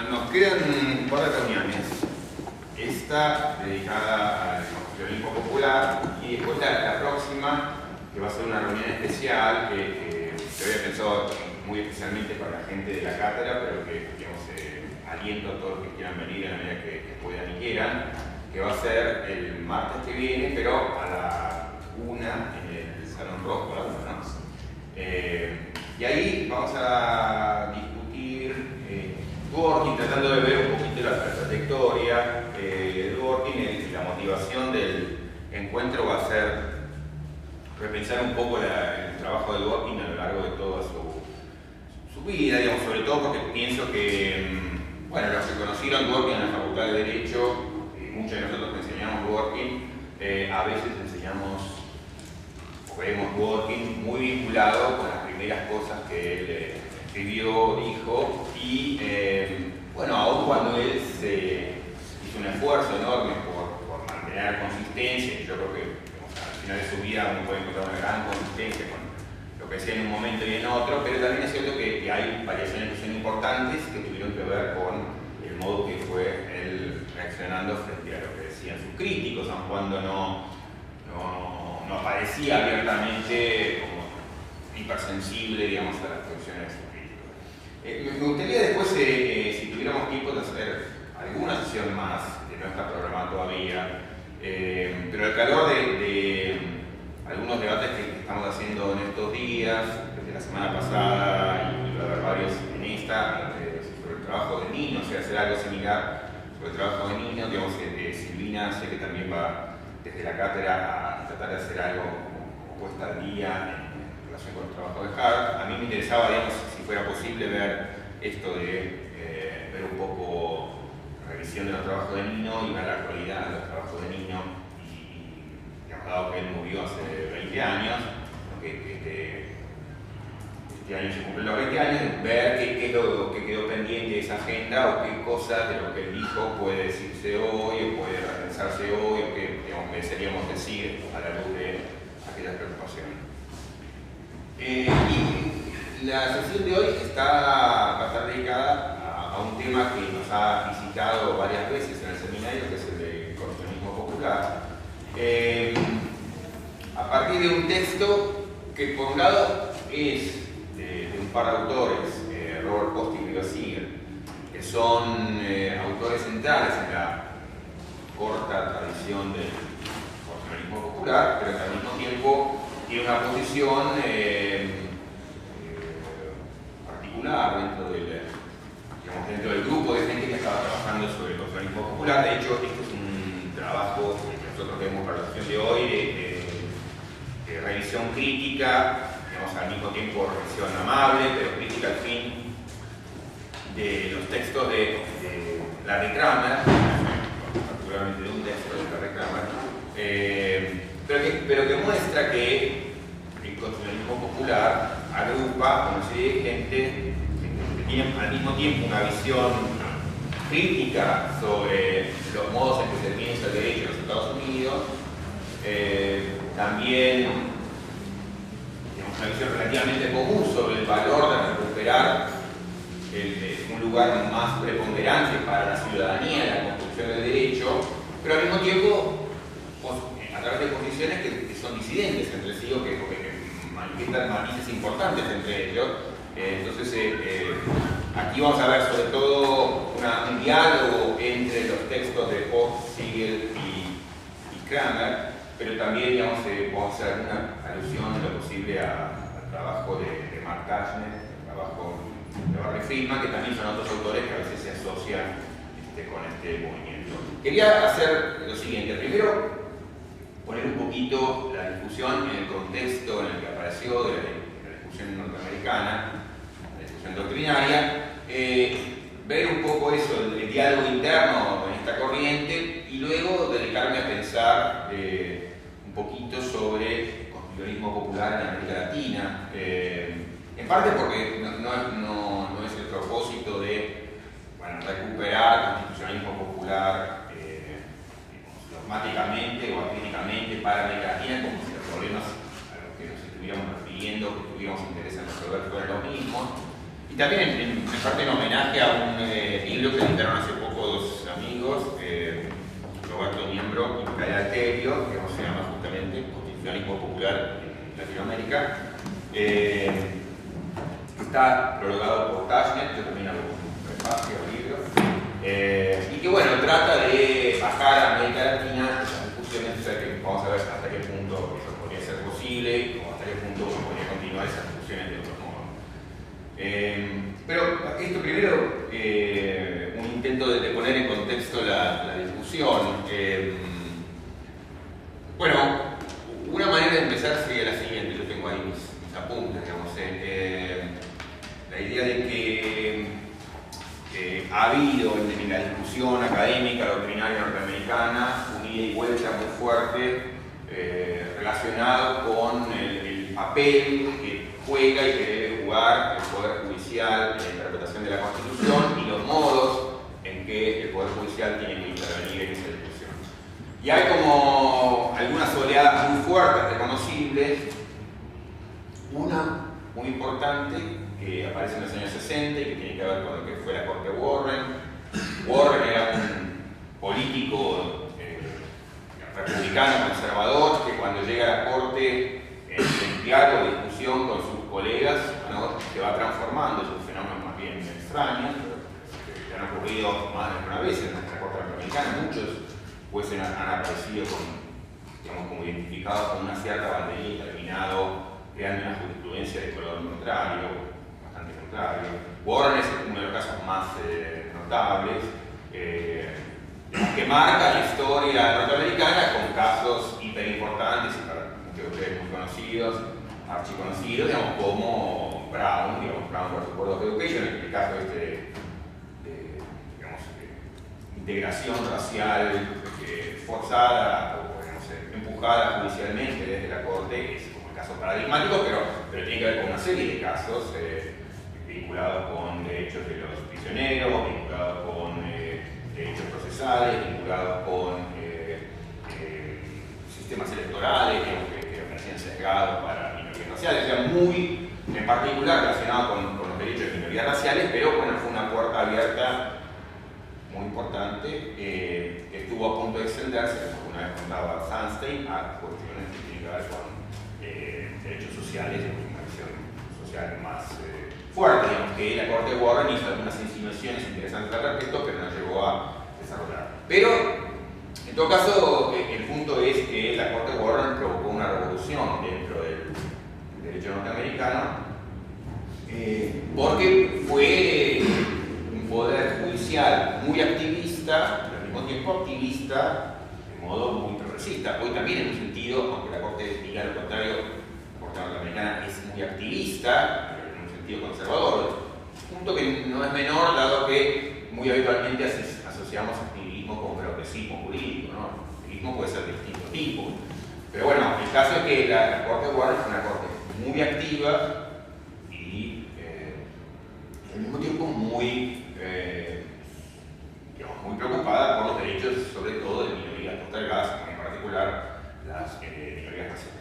Nos quedan un par de reuniones. Esta dedicada al constitucionalismo popular y después la próxima, que va a ser una reunión especial que había pensado muy especialmente para la gente de la cátedra, pero que digamos, aliento a todos los que quieran venir a la medida que puedan y quieran, que va a ser el martes que viene, pero a la 1 en el Salón Rojo, a la 1, ¿no? Y ahí vamos a discutir Dworkin, tratando de ver un poquito la trayectoria de Dworkin. La motivación del encuentro va a ser repensar un poco el trabajo de Dworkin a lo largo de toda su vida, digamos, sobre todo porque pienso que, bueno, los que conocieron Dworkin en la Facultad de Derecho, muchos de nosotros que enseñamos Dworkin, a veces enseñamos o vemos Dworkin muy vinculado con las primeras cosas que él escribió, dijo, y bueno, aun cuando él hizo un esfuerzo enorme por mantener consistencia, y yo creo que al final de su vida uno puede encontrar una gran consistencia con lo que decía en un momento y en otro, pero también es cierto que hay variaciones que son importantes que tuvieron que ver con el modo que fue él reaccionando frente a lo que decían sus críticos, aun cuando no aparecía abiertamente como hipersensible, digamos, a las posiciones de sus críticos. Me gustaría después, si tuviéramos tiempo, de hacer alguna sesión más, que no está programada todavía, pero al calor de algunos debates que estamos haciendo en estos días, desde la semana pasada y va a haber varios en esta, sobre el trabajo de niños, o sea, hacer algo similar sobre el trabajo de niños, digamos, Silvina sé que también va desde la cátedra a tratar de hacer algo como puesta al día en relación con el trabajo de Hart. A mí me interesaba, digamos, si fuera posible ver esto de ver un poco la revisión de los trabajos de niño y ver la actualidad de los trabajos de niño y digamos, dado que él murió hace 20 años, que este año se cumplen los 20 años, ver qué es lo que quedó pendiente de esa agenda o qué cosas de lo que él dijo puede decirse hoy o puede repensarse hoy o qué mereceríamos decir a la luz de aquellas preocupaciones. Y la sesión de hoy va a estar dedicada a un tema que nos ha visitado varias veces en el seminario, que es el de constitucionalismo popular, a partir de un texto que por un lado es de un par de autores, Robert Postic y Riva Seeger, que son autores centrales en la corta tradición del constitucionalismo popular, pero que al mismo tiempo tiene una posición particular dentro del grupo de gente que estaba trabajando sobre el constitucionalismo popular. De hecho, este es un trabajo que nosotros vemos para la sesión de hoy de revisión crítica, digamos, al mismo tiempo revisión amable, pero crítica al fin de los textos de Larry Kramer, particularmente de un texto de Larry Kramer, pero que muestra que el constitucionalismo popular agrupa una serie de gente que tiene al mismo tiempo una visión crítica sobre los modos en que se piensa el derecho en los Estados Unidos, también una visión relativamente común sobre el valor de recuperar un lugar más preponderante para la ciudadanía en la construcción del derecho, pero al mismo tiempo a través de posiciones que son disidentes entre sí o que manifiestan matices importantes entre ellos. Entonces, aquí vamos a ver sobre todo un diálogo entre los textos de Post, Siegel y Kramer, pero también, digamos, vamos a hacer una alusión en lo posible al trabajo de Mark Tashner, al trabajo de Barry Friedman, que también son otros autores que a veces se asocian con este movimiento. Quería hacer lo siguiente. Primero, poner un poquito la discusión en el contexto en el que apareció de la discusión norteamericana, la discusión doctrinaria, ver un poco eso, el diálogo interno en esta corriente, y luego dedicarme a pensar un poquito sobre el constitucionalismo popular en América Latina, en parte porque no es el propósito de recuperar el constitucionalismo popular dogmáticamente o acríticamente para América Latina, como si los problemas a los que nos estuviéramos refiriendo, que tuviéramos interés en resolver fueran los mismos. Y también en parte en homenaje a un libro que editaron hace poco dos amigos, Roberto Miembro y Micaela Alterio, que se llama justamente Constitucionalismo Popular en Latinoamérica. Está prologado por Tashnet, yo también hago un prefacio al libro, y que bueno, trata de bajar a América Latina esas discusiones, o sea que vamos a ver hasta qué punto eso podría ser posible, o hasta qué punto uno podría continuar esas discusiones de otros modos. Pero esto primero, un intento de poner en contexto la discusión. Bueno, una manera de empezar sería la siguiente, yo tengo ahí mis apuntes, digamos. La idea de que ha habido en la discusión académica, doctrinaria norteamericana, un ida y vuelta muy fuerte relacionado con el papel que juega y que debe jugar el Poder Judicial en la interpretación de la Constitución y los modos en que el Poder Judicial tiene que intervenir en esa discusión. Y hay como algunas oleadas muy fuertes, reconocibles. Una muy importante que aparece en los años 60 y que tiene que ver con lo que fue la Corte Warren. Warren era un político republicano conservador que cuando llega a la Corte en el diálogo de discusión con sus colegas, ¿no?, se va transformando. Es un fenómeno más bien extraño, que han ocurrido más de una vez en nuestra Corte norteamericana. Muchos jueces han aparecido digamos, como identificados con una cierta banderilla terminado, creando una jurisprudencia de color contrario, bastante contrario. Warren es uno de los casos más notables, que marca la historia norteamericana con casos hiperimportantes y para muchos de ustedes muy conocidos, archiconocidos, digamos, como Brown versus Board of Education, en el caso de integración racial forzada o empujada judicialmente desde la Corte. Es como el caso paradigmático, pero tiene que ver con una serie de casos vinculados con derechos de los prisioneros, vinculados con derechos procesales, vinculados con sistemas electorales que parecían sesgados para minorías raciales, o sea, muy en particular relacionado con los derechos de minorías raciales, pero bueno, fue una puerta abierta muy importante que estuvo a punto de extenderse, como una vez contaba Sunstein, a cuestiones que tienen que ver con derechos sociales y una visión social más fuerte, digamos, que la Corte Warren hizo algunas insinuaciones interesantes al respecto, pero no llegó a desarrollar. Pero, en todo caso, el punto es que la Corte Warren provocó una revolución dentro del derecho norteamericano, porque fue un poder judicial muy activista, pero al mismo tiempo activista de modo muy progresista. Hoy también, en un sentido, aunque la Corte diga lo contrario, la Corte norteamericana es muy activista, pero en un sentido conservador. Punto que no es menor, dado que muy habitualmente asociamos activismo con progresismo jurídico, ¿no? El activismo puede ser de distinto tipo. Pero bueno, el caso es que la Corte Warren es una Corte muy activa y al mismo tiempo muy preocupada por los derechos, sobre todo de minorías postergadas, en particular las minorías raciales.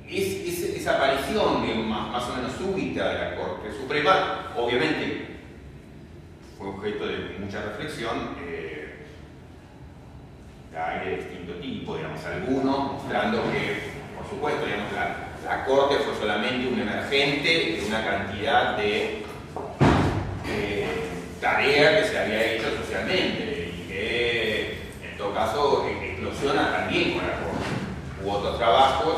Esa aparición más o menos súbita de la Corte Suprema, obviamente, fue objeto de mucha reflexión, hay de distinto tipo, digamos, algunos mostrando que, por supuesto, digamos, la Corte fue solamente un emergente de una cantidad de tarea que se había hecho socialmente y que en todo caso explosiona también con la Corte. Hubo otros trabajos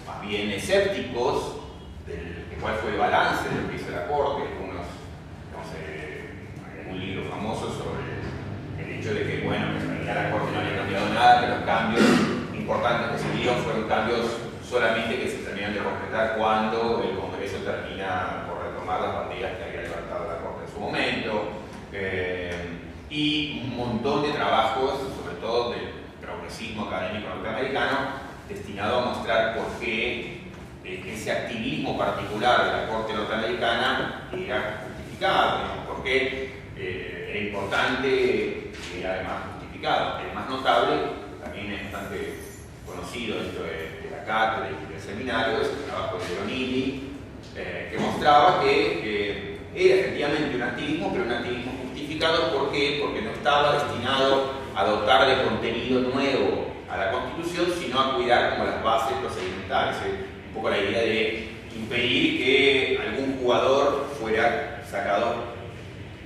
más bien escépticos de cuál fue el balance de lo que hizo la Corte. Hay un libro famoso sobre el hecho de que, bueno, en realidad la Corte no había cambiado nada, que los cambios importantes que se dieron fueron cambios solamente que se terminan de completar cuando el Congreso termina por retomar las banderas que había levantado la Corte en su momento, y un montón de trabajos, sobre todo del progresismo académico norteamericano, destinado a mostrar por qué ese activismo particular de la Corte norteamericana era justificado, por qué era importante y además justificado. El más notable, también es bastante conocido dentro de la cátedra y del seminario, es el trabajo de Leonini que mostraba que era efectivamente un activismo, pero un activismo justificado. ¿Por qué? Porque no estaba destinado a dotar de contenido nuevo a la Constitución, sino a cuidar como las bases procedimentales. Un poco la idea de impedir que algún jugador fuera sacado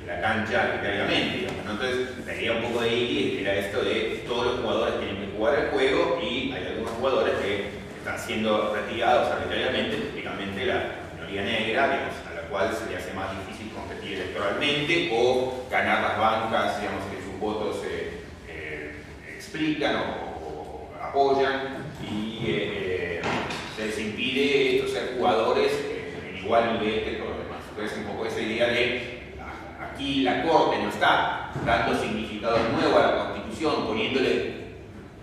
de la cancha arbitrariamente, digamos, ¿no? Entonces, la idea un poco de Iggy era esto de todos los jugadores tienen que jugar el juego, y hay algunos jugadores que están siendo retirados arbitrariamente, típicamente la minoría negra, digamos, a la cual se le hace más difícil competir electoralmente o ganar las bancas, digamos, que sus votos explican o apoyan, y se les impide esto, ser jugadores en igual nivel que todos los demás. Entonces, un poco esa idea de aquí la Corte no está dando significado nuevo a la Constitución, poniéndole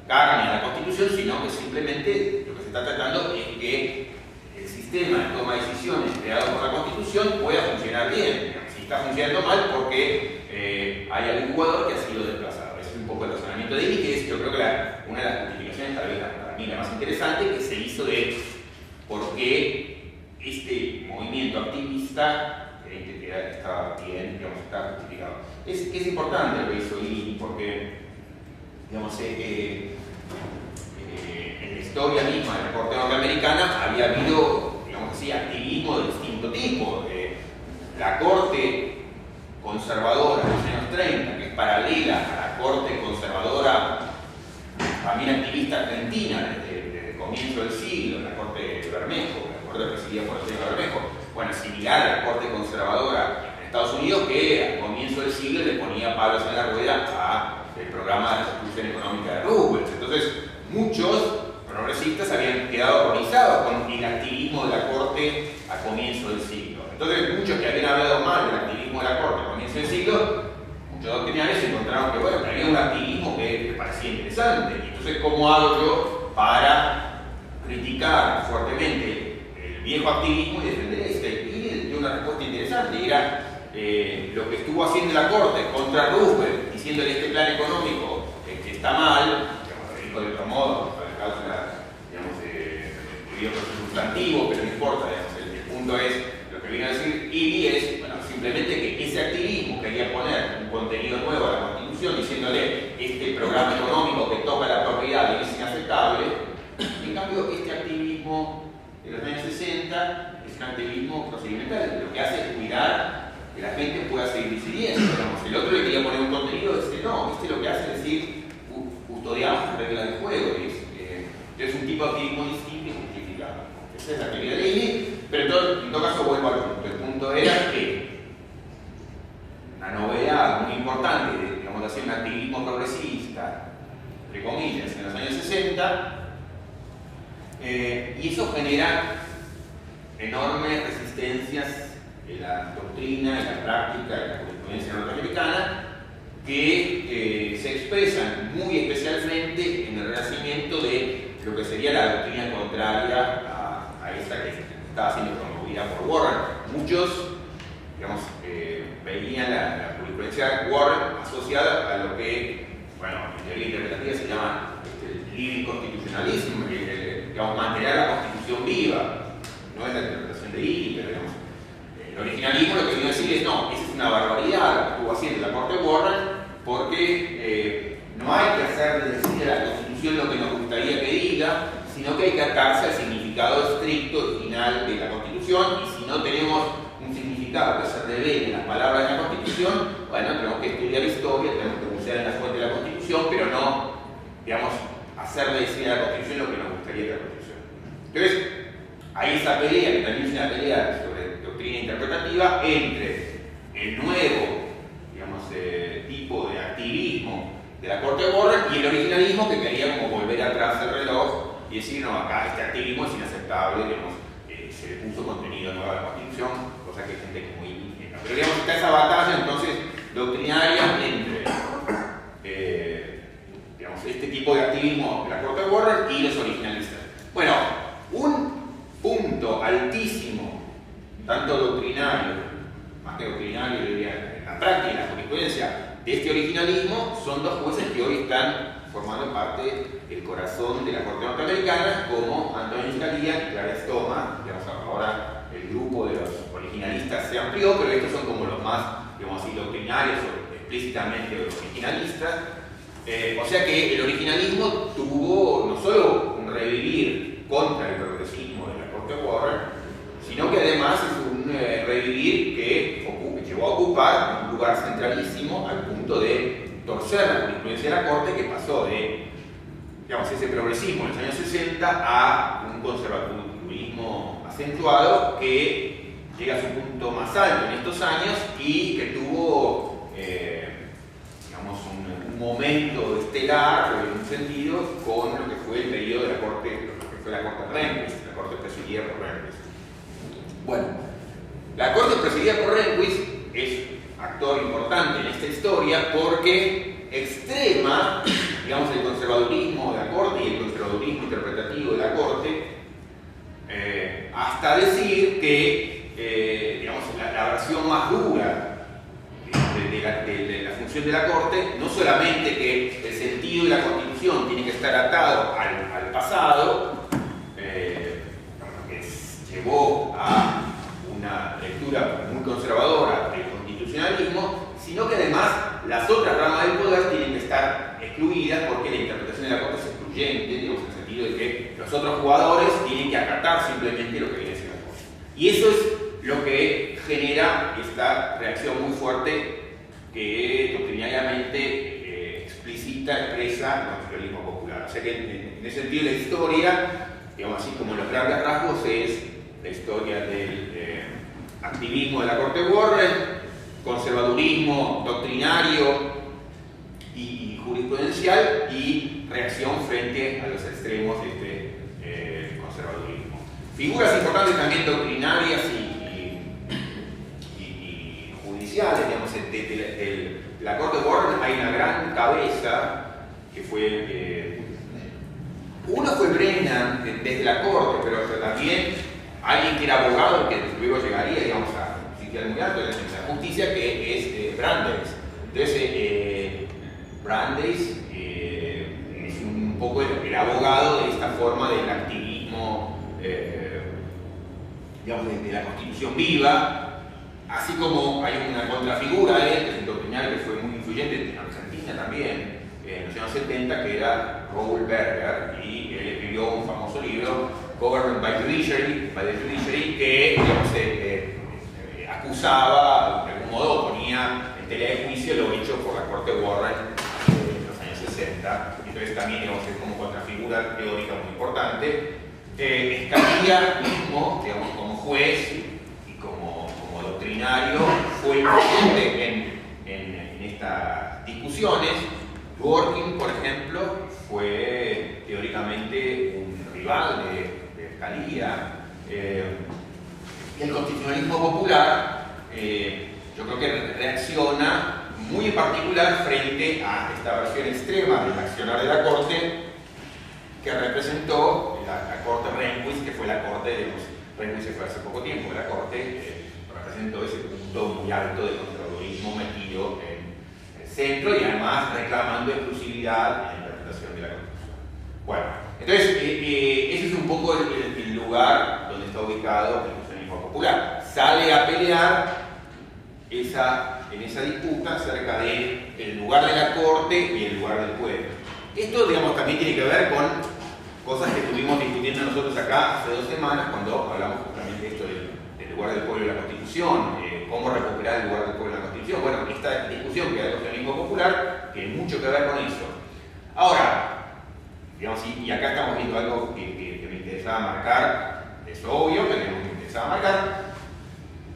carne a la Constitución, sino que simplemente lo que se está tratando es que el sistema de toma de decisiones creado por la Constitución pueda funcionar bien. Si está funcionando mal, porque hay algún jugador que ha sido desplazado. Ese es un poco el razonamiento de Iggy, que es, yo creo que una de las justificaciones, tal vez para mí la más interesante, que se hizo de por qué este movimiento activista estaba bien, digamos, está justificado. Es importante lo que hizo Iggy, porque, digamos, en la historia misma de la Corte Norteamericana había habido, digamos así, activismo de distinto tipo. La Corte conservadora de los años 30, que es paralela a la Corte conservadora, también activista argentina desde el comienzo del siglo, la Corte de Bermejo, la Corte presidida por el señor Bermejo, bueno, similar a la Corte conservadora en Estados Unidos, que al comienzo del siglo le ponía palos en la rueda al programa de reconstrucción económica de Roosevelt. Entonces, muchos progresistas habían quedado horrorizados con el activismo de la Corte a comienzo del siglo. Entonces, muchos que habían hablado mal del activismo de la Corte a comienzo del siglo, muchos doctrinarios encontraron que, bueno, que había un activismo que parecía interesante. Entonces, ¿cómo hago yo para criticar fuertemente el viejo activismo y defender este? Y dio una respuesta interesante, y era lo que estuvo haciendo la Corte contra Roosevelt, diciéndole este plan económico que está mal, digamos, lo dijo de otro modo, para la causa, digamos, de sustantivo, pero no importa, digamos, el punto es, lo que viene a decir Iggy es, bueno, simplemente que ese activismo quería poner un contenido nuevo a la Constitución, diciéndole este programa económico que toca la propiedad y es inaceptable. En cambio, este activismo de los años 60 es un activismo procedimental, lo que hace es cuidar que la gente pueda seguir decidiendo. Digamos, el otro le quería poner un contenido, no, lo que hace es decir, custodiamos las reglas del juego, es un tipo de activismo distinto y justificado. Esa es la teoría de Iggy, pero en todo caso vuelvo al punto. El punto era que una novedad muy importante, digamos, de hacer un activismo progresista, entre comillas, en los años 60, y eso genera enormes resistencias en la doctrina, en la práctica, en la jurisprudencia norteamericana, que se expresan muy especialmente en el renacimiento de lo que sería la doctrina contraria a esta que estaba siendo promovida por Warren. Muchos, digamos, veían la jurisprudencia de Warren asociada a lo que, bueno, en teoría interpretativa se llama el living constitucionalismo, digamos, mantener la Constitución viva. No es la interpretación de Iggy, pero digamos, el originalismo lo que viene a decir es, no, esa es una barbaridad lo que estuvo haciendo la Corte Warren, porque no hay que hacer decir a la Constitución lo que nos gustaría que diga, sino que hay que atarse al significado estricto original de la Constitución, y si no tenemos un significado que se revele en las palabras de la Constitución, bueno, tenemos que estudiar historia, tenemos que buscar en la fuente de la Constitución, pero no, digamos, hacer decir a la Constitución lo que nos gustaría que la Constitución. Entonces, hay esa pelea, que también es una pelea sobre doctrina interpretativa, entre el nuevo, digamos, tipo de activismo de la Corte de Warren y el originalismo, que quería como volver atrás el reloj y decir, no, acá este activismo es inaceptable, digamos, se le puso contenido nuevo a la Constitución, cosa que hay gente que es muy indigna. Pero digamos, está esa batalla entonces doctrinaria entre digamos, este tipo de activismo de la Corte de Warren y los originalistas. Bueno, un punto altísimo, tanto doctrinario, más que doctrinario, diría, en la práctica, en la jurisprudencia, de este originalismo, son dos jueces que hoy están formando parte del corazón de la Corte norteamericana, como Antonin Scalia y Clarence Thomas, digamos, ahora el grupo de los originalistas se amplió, pero estos son como los más, digamos así, doctrinarios o explícitamente originalistas. O sea que el originalismo tuvo no solo un revivir contra el progresismo de la corte Warren, sino que además es un revivir que llevó a ocupar un lugar centralísimo al punto de torcer la jurisprudencia de la corte, que pasó de, digamos, ese progresismo en los años 60 a un conservadurismo acentuado que llega a su punto más alto en estos años y que tuvo, digamos, un momento estelar, en un sentido, con lo que fue el periodo de la corte, lo que fue la corte Rehnquist, la corte presidida por Rehnquist. Bueno, la corte presidida por Rehnquist es actor importante en esta historia porque extrema, digamos, el conservadurismo de la corte y el conservadurismo interpretativo de la corte, hasta decir que, digamos, la versión más dura de la función de la corte, no solamente que el sentido de la Constitución tiene que estar atado al pasado, que llevó a una lectura muy conservadora del constitucionalismo, sino que además las otras ramas del poder tienen que estar excluidas porque la interpretación de la corte es excluyente, digamos, en el sentido de que los otros jugadores tienen que acatar simplemente lo que viene a decir la corte. Y eso es lo que genera esta reacción muy fuerte que doctrinariamente expresa el constitucionalismo popular. O sea que en ese sentido la historia, digamos así como en los grandes rasgos, es la historia del activismo de la corte Warren, conservadurismo doctrinario y jurisprudencial, y reacción frente a los extremos de este conservadurismo. Figuras importantes también doctrinarias y judiciales, digamos, de la corte Warren hay una gran cabeza que fue, uno fue Brennan desde la corte, pero también alguien que era abogado, que luego llegaría, digamos, a un sitio muy alto en la justicia, que es Brandeis. Entonces, Brandeis es un poco el abogado de esta forma del activismo, digamos, de la Constitución viva. Así como hay una contrafigura de él, que es un doctrinario que fue muy influyente en Argentina también, en los años 70, que era Raoul Berger, y él escribió un famoso libro, Government by the Judiciary, que, digamos, acusaba, de algún modo ponía en tela de juicio lo hecho por la corte Warren en los años 60. Entonces también, digamos, es como contrafigura teórica muy importante. Scalia mismo, digamos, como juez y como doctrinario, fue influyente en estas discusiones. Dworkin, por ejemplo, fue teóricamente un rival de Scalia. El constitucionalismo popular, yo creo que reacciona muy en particular frente a esta versión extrema del accionar de la corte que representó la corte Rehnquist, que fue la corte de los Rehnquist, se fue hace poco tiempo, la corte representó ese punto muy alto de conservadurismo metido en el centro y además reclamando exclusividad en la interpretación de la Constitución. Bueno, entonces ese es un poco el lugar donde está ubicado el constitucionalismo popular. Sale a pelear en esa disputa acerca del lugar de la corte y el lugar del pueblo. Esto, digamos, también tiene que ver con cosas que estuvimos discutiendo nosotros acá hace 2 semanas cuando hablamos justamente de esto del lugar del pueblo en la Constitución, cómo recuperar el lugar del pueblo en la Constitución. Bueno, esta discusión que hay del constitucionalismo popular tiene mucho que ver con eso. Ahora, digamos, y acá estamos viendo algo que me interesaba marcar, es obvio, pero me interesaba marcar,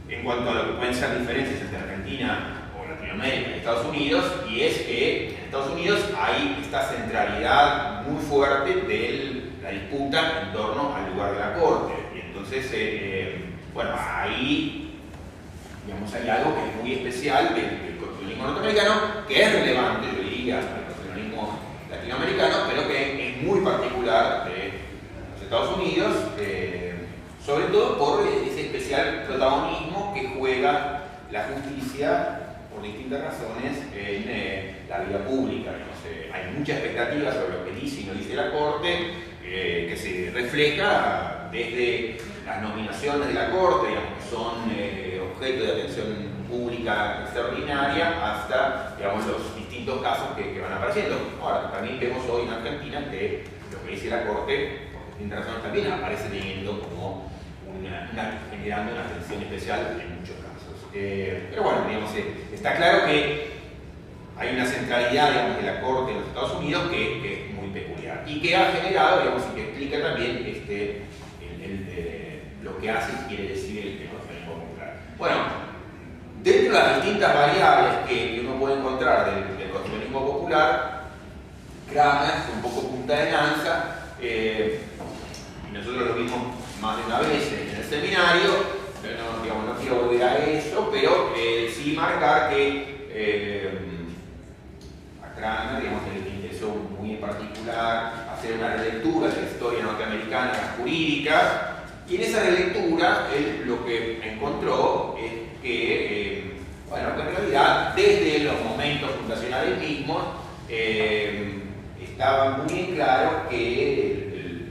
en cuanto a lo que pueden ser diferencias entre Argentina o Latinoamérica y Estados Unidos, y es que en Estados Unidos hay esta centralidad muy fuerte de la disputa en torno al lugar de la corte. Y entonces, bueno, ahí, digamos, hay algo que es muy especial del constitucionalismo norteamericano, que es relevante, yo diría, al constitucionalismo latinoamericano, pero que es muy particular de los Estados Unidos, sobre todo por ese especial protagonismo que juega la justicia por distintas razones en la vida pública. Hay mucha expectativa sobre lo que dice y no dice la Corte, que se refleja desde las nominaciones de la Corte, digamos, que son objeto de atención pública extraordinaria, hasta, digamos, los distintos casos que van apareciendo. Ahora, también vemos hoy en Argentina que lo que dice la Corte, por distintas razones también, aparece teniendo como generando una atención especial en muchos casos. Pero bueno, digamos, está claro que hay una centralidad, digamos, de la Corte en los Estados Unidos que es muy peculiar y que ha generado, digamos, y que explica también lo que hace y quiere decir el constitucionalismo popular. Bueno, dentro de las distintas variables que uno puede encontrar del constitucionalismo popular, Kramer fue un poco punta de lanza, y nosotros lo vimos más de una vez en el seminario. No quiero volver a eso, pero sí marcar que a Kramer, digamos, le interesó muy en particular hacer una relectura de la historia norteamericana jurídica, y en esa relectura él lo que encontró es que, bueno, que en realidad desde los momentos fundacionales mismos estaba muy en claro que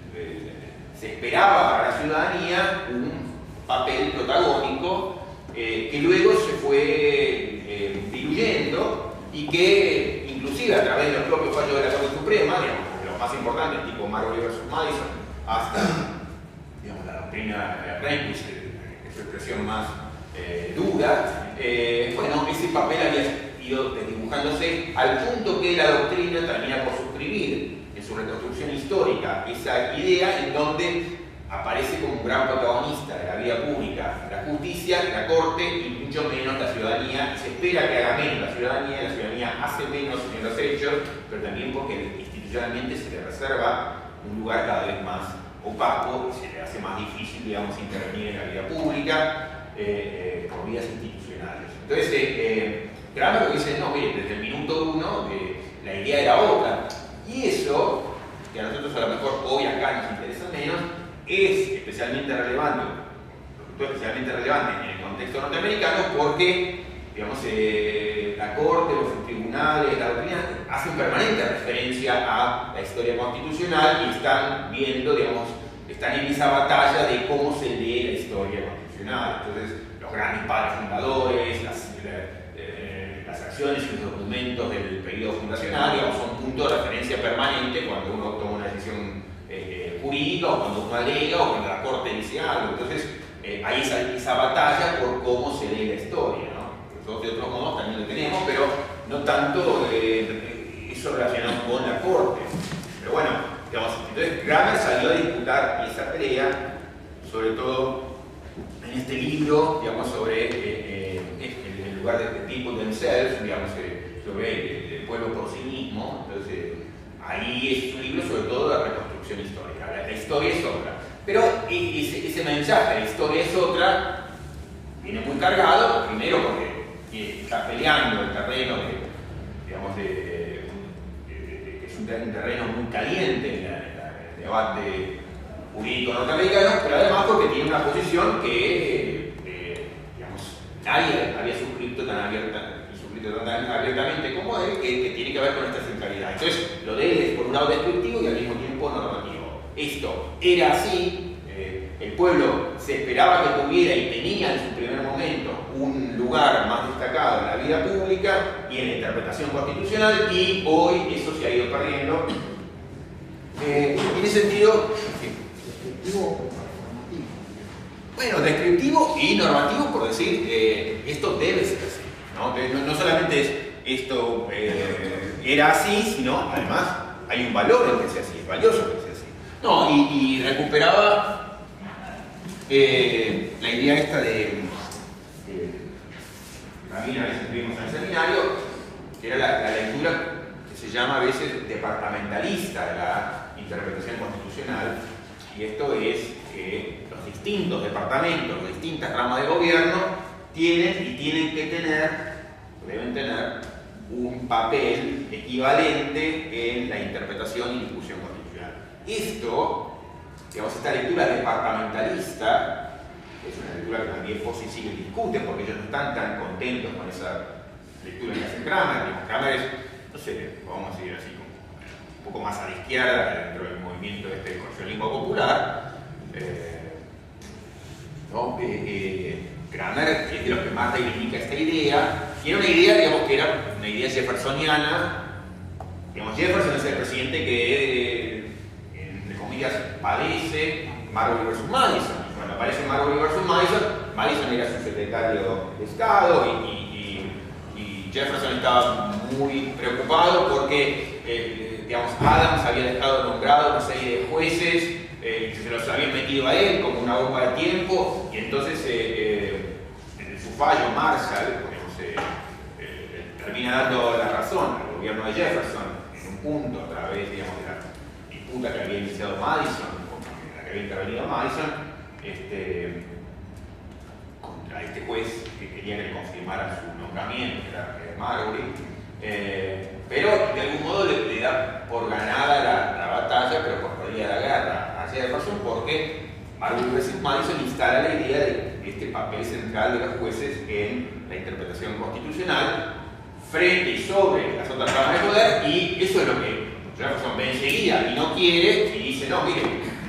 se esperaba para la ciudadanía un papel protagónico que luego se fue diluyendo y que inclusive a través de los propios fallos de la Corte Suprema, digamos, los más importantes, tipo Marbury vs. Madison, hasta, digamos, la doctrina de Rehnquist, que es su expresión más dura, bueno, ese papel había ido desdibujándose al punto que la doctrina termina por suscribir en su reconstrucción histórica esa idea en donde aparece como un gran protagonista de la vida pública la justicia, la Corte y mucho menos la ciudadanía. Se espera que haga menos la ciudadanía hace menos en los hechos, pero también porque institucionalmente se le reserva un lugar cada vez más opaco y se le hace más difícil, digamos, intervenir en la vida pública por vías institucionales. Entonces, Kramer lo que dice, no, mire, desde el minuto uno la idea era otra. Y eso, que a nosotros a lo mejor hoy acá nos interesa menos, es especialmente relevante, en el contexto norteamericano porque, digamos, la Corte, los tribunales, la doctrina hacen permanente referencia a la historia constitucional y están viendo, digamos, están en esa batalla de cómo se lee la historia constitucional. Entonces, los grandes padres fundadores, las acciones y los documentos del periodo fundacional, digamos, son puntos de referencia permanente cuando uno toma una decisión jurídica o cuando uno alega o cuando la Corte dice algo. Entonces, hay esa batalla por cómo se lee la historia, ¿no? Nosotros de otros modos también lo tenemos, pero no tanto eso relacionado con la Corte. Pero bueno, digamos, entonces Kramer salió a disputar esa pelea, sobre todo en este libro, digamos, sobre el lugar de people themselves, digamos, sobre el pueblo por sí mismo. Entonces, ahí es un libro sobre todo de reconstrucción histórica. La historia es otra. Pero ese mensaje, la historia es otra, viene muy cargado, primero porque está peleando el terreno que es un terreno muy caliente en el debate jurídico norteamericano, pero además porque tiene una posición que digamos, nadie había suscrito tan abiertamente como él, que tiene que ver con esta centralidad. Entonces, lo de él es por un lado descriptivo y al mismo tiempo normativo. Esto era así, el pueblo se esperaba que tuviera y tenía en su primer momento un lugar más destacado en la vida pública y en la interpretación constitucional, y hoy eso se ha ido perdiendo. En ese sentido, descriptivo, normativo. Bueno, descriptivo y normativo por decir, esto debe ser así, ¿no? No solamente es esto era así, sino además hay un valor en que sea así, es valioso que sea así. No, y recuperaba la idea esta de también a veces vimos en el seminario, que era la lectura que se llama a veces departamentalista de la interpretación constitucional, y esto es que los distintos departamentos, las distintas ramas de gobierno tienen deben tener un papel equivalente en la interpretación y discusión constitucional. Esto, digamos, esta lectura departamentalista, es una lectura que también Fossi sigue discute, porque ellos no están tan contentos con esa lectura que hace Kramer. Kramer es, no sé, vamos a decir así, un poco más a la izquierda dentro del movimiento del constitucionalismo popular, ¿no? Kramer es de los que más reivindica esta idea, y era una idea, digamos, que era una idea jeffersoniana. Digamos, Jefferson es el presidente que, entre comillas, padece Marbury versus Madison. Cuando aparece Marbury versus Madison, Madison era su secretario de Estado y Jefferson estaba muy preocupado porque, digamos, Adams había dejado nombrado una serie de jueces que se los habían metido a él como una bomba de tiempo, y entonces en su fallo Marshall termina dando la razón al gobierno de Jefferson en un punto a través, digamos, de la disputa que había iniciado Madison, con la que había intervenido Madison, contra este juez que quería que le confirmara su nombramiento, que era Marbury, pero de algún modo le da por ganada la batalla, pero por perdida la guerra a Jefferson, porque Marbury versus Madison instala la idea de este papel central de los jueces en la interpretación constitucional frente y sobre las otras ramas de poder, y eso es lo que Jefferson ve enseguida y no quiere, y dice, no, mire,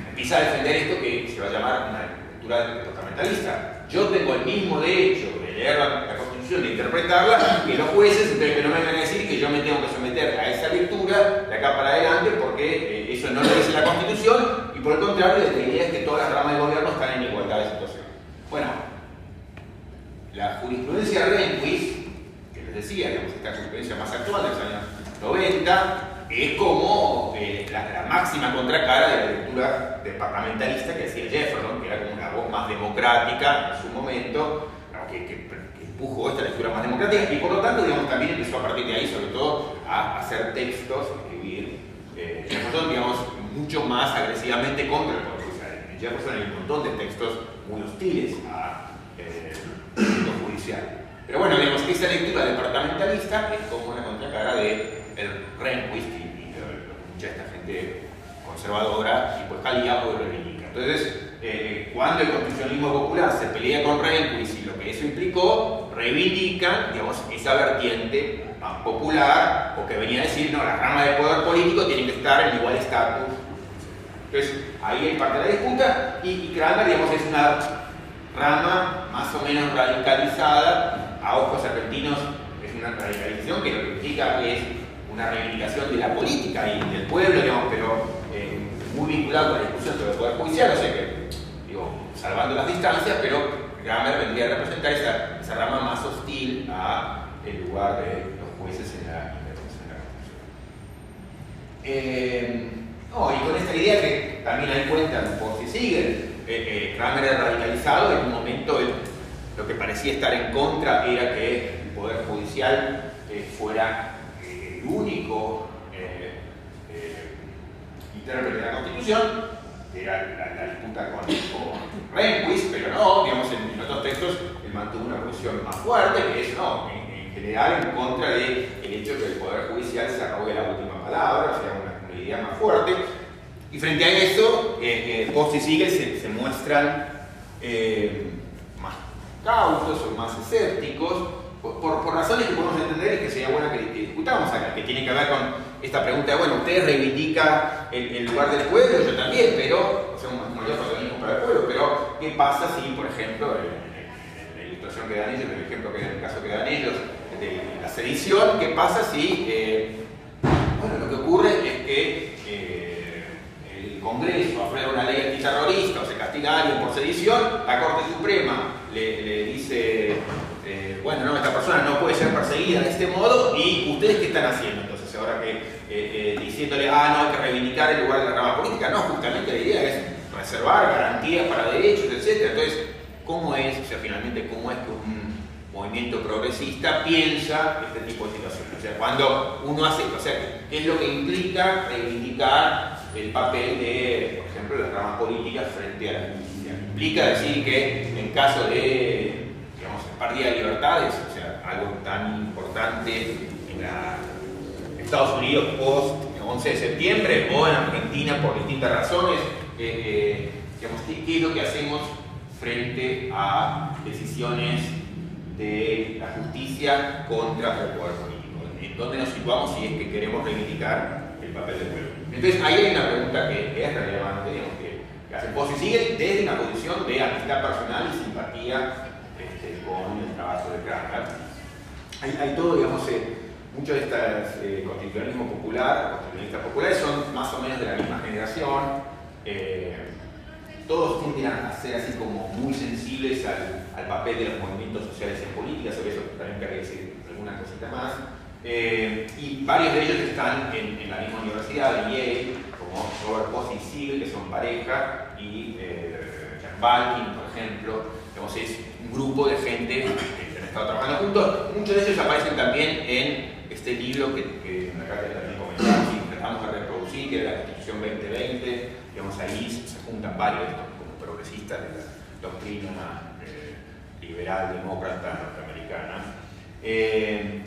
empieza a defender esto que se va a llamar una lectura departamentalista. Yo tengo el mismo derecho de leer la Constitución, de interpretarla, que los jueces, entonces que no me vengan a decir que yo me tengo que someter a esa lectura de acá para adelante, porque eso no lo dice la Constitución, y por el contrario, la idea es que todas las ramas del gobierno están en igualdad de situación. Bueno, la jurisprudencia Rehnquist, que les decía, digamos, esta jurisprudencia más actual de los años 90, es como la máxima contracara de la lectura departamentalista que hacía Jefferson, que era como una voz más democrática en su momento, que empujó esta lectura más democrática, y por lo tanto, digamos, también empezó a partir de ahí, sobre todo, a hacer textos, a escribir Jefferson, digamos, mucho más agresivamente contra el poder judicial. En Jefferson hay un montón de textos muy hostiles a lo judicial. Pero bueno, digamos, esa lectura departamentalista es como una contracara de el Rehnquist y mucha esta gente conservadora y pues aliado de reivindica. Entonces, cuando el constitucionalismo popular se pelea con Rehnquist y lo que eso implicó, reivindican, digamos, esa vertiente más popular, o que venía a decir, no, las ramas de poder político tienen que estar en igual estatus. Entonces, ahí hay parte de la disputa, y Kramer, digamos, es una rama más o menos radicalizada, a ojos argentinos es una radicalización que lo que implica es una reivindicación de la política y del pueblo, digamos, pero muy vinculado con la discusión sobre el poder judicial, o sea que, digo, salvando las distancias, pero Kramer vendría a representar esa rama más hostil a el lugar de los jueces en la intervención de la Constitución. Y con esta idea que también hay cuentan por si siguen, Kramer era radicalizado, en un momento lo que parecía estar en contra era que el poder judicial fuera el único intérprete de la Constitución, que era la disputa con Rehnquist, pero no, digamos, en otros textos él mantuvo una posición más fuerte, que es, no, en general en contra del hecho de que el poder judicial se arrogue la última palabra, o sea, una idea más fuerte. Y frente a eso, Post y Siegel se muestran más cautos o más escépticos, por razones que podemos entender y que sería bueno que discutamos acá, que tiene que ver con esta pregunta de, bueno, ustedes reivindican el lugar del pueblo, yo también, pero, o sea, un mayor protagonismo para el pueblo, pero ¿qué pasa si, por ejemplo, en la ilustración que dan ellos, en el ejemplo que en el caso que dan ellos, de la sedición, qué pasa si, bueno, lo que ocurre es que el Congreso aprueba una ley antiterrorista o se castiga a alguien por sedición, la Corte Suprema le dice, bueno, no, esta persona no puede ser perseguida de este modo, y ¿ustedes qué están haciendo? Entonces, ahora que diciéndole, no, hay que reivindicar el lugar de la rama política, no, justamente la idea es reservar garantías para derechos, etc. Entonces, ¿cómo es, o sea, finalmente, cómo es que un movimiento progresista piensa este tipo de situaciones? O sea, cuando uno hace, o sea, ¿qué es lo que implica reivindicar el papel de, por ejemplo, las ramas políticas frente a la justicia? Implica decir que en caso de, digamos, pérdida de libertades, o sea, algo tan importante en Estados Unidos post 11 de septiembre o en Argentina por distintas razones, digamos, ¿qué es lo que hacemos frente a decisiones de la justicia contra el poder político? ¿En dónde nos situamos si es que queremos reivindicar el papel del pueblo? Entonces, ahí hay una pregunta que es relevante, digamos, que que hacen Posse y Siegel desde una posición de amistad personal y simpatía con el trabajo de Kraka. Hay todo, digamos, muchos de estos constitucionalistas populares son más o menos de la misma generación. Todos tienden a ser así como muy sensibles al papel de los movimientos sociales en política, sobre eso también quería decir alguna cosita más. Y varios de ellos están en la misma universidad, en Yale, como Robert Posse y Siegel, que son pareja, y Jack Balkin, por ejemplo. Digamos, es un grupo de gente que han estado trabajando juntos. Muchos de ellos aparecen también en este libro que acá también comentamos y tratamos de reproducir, que es la Constitución 2020. Digamos, ahí se juntan varios como progresistas de la doctrina liberal, demócrata, norteamericana.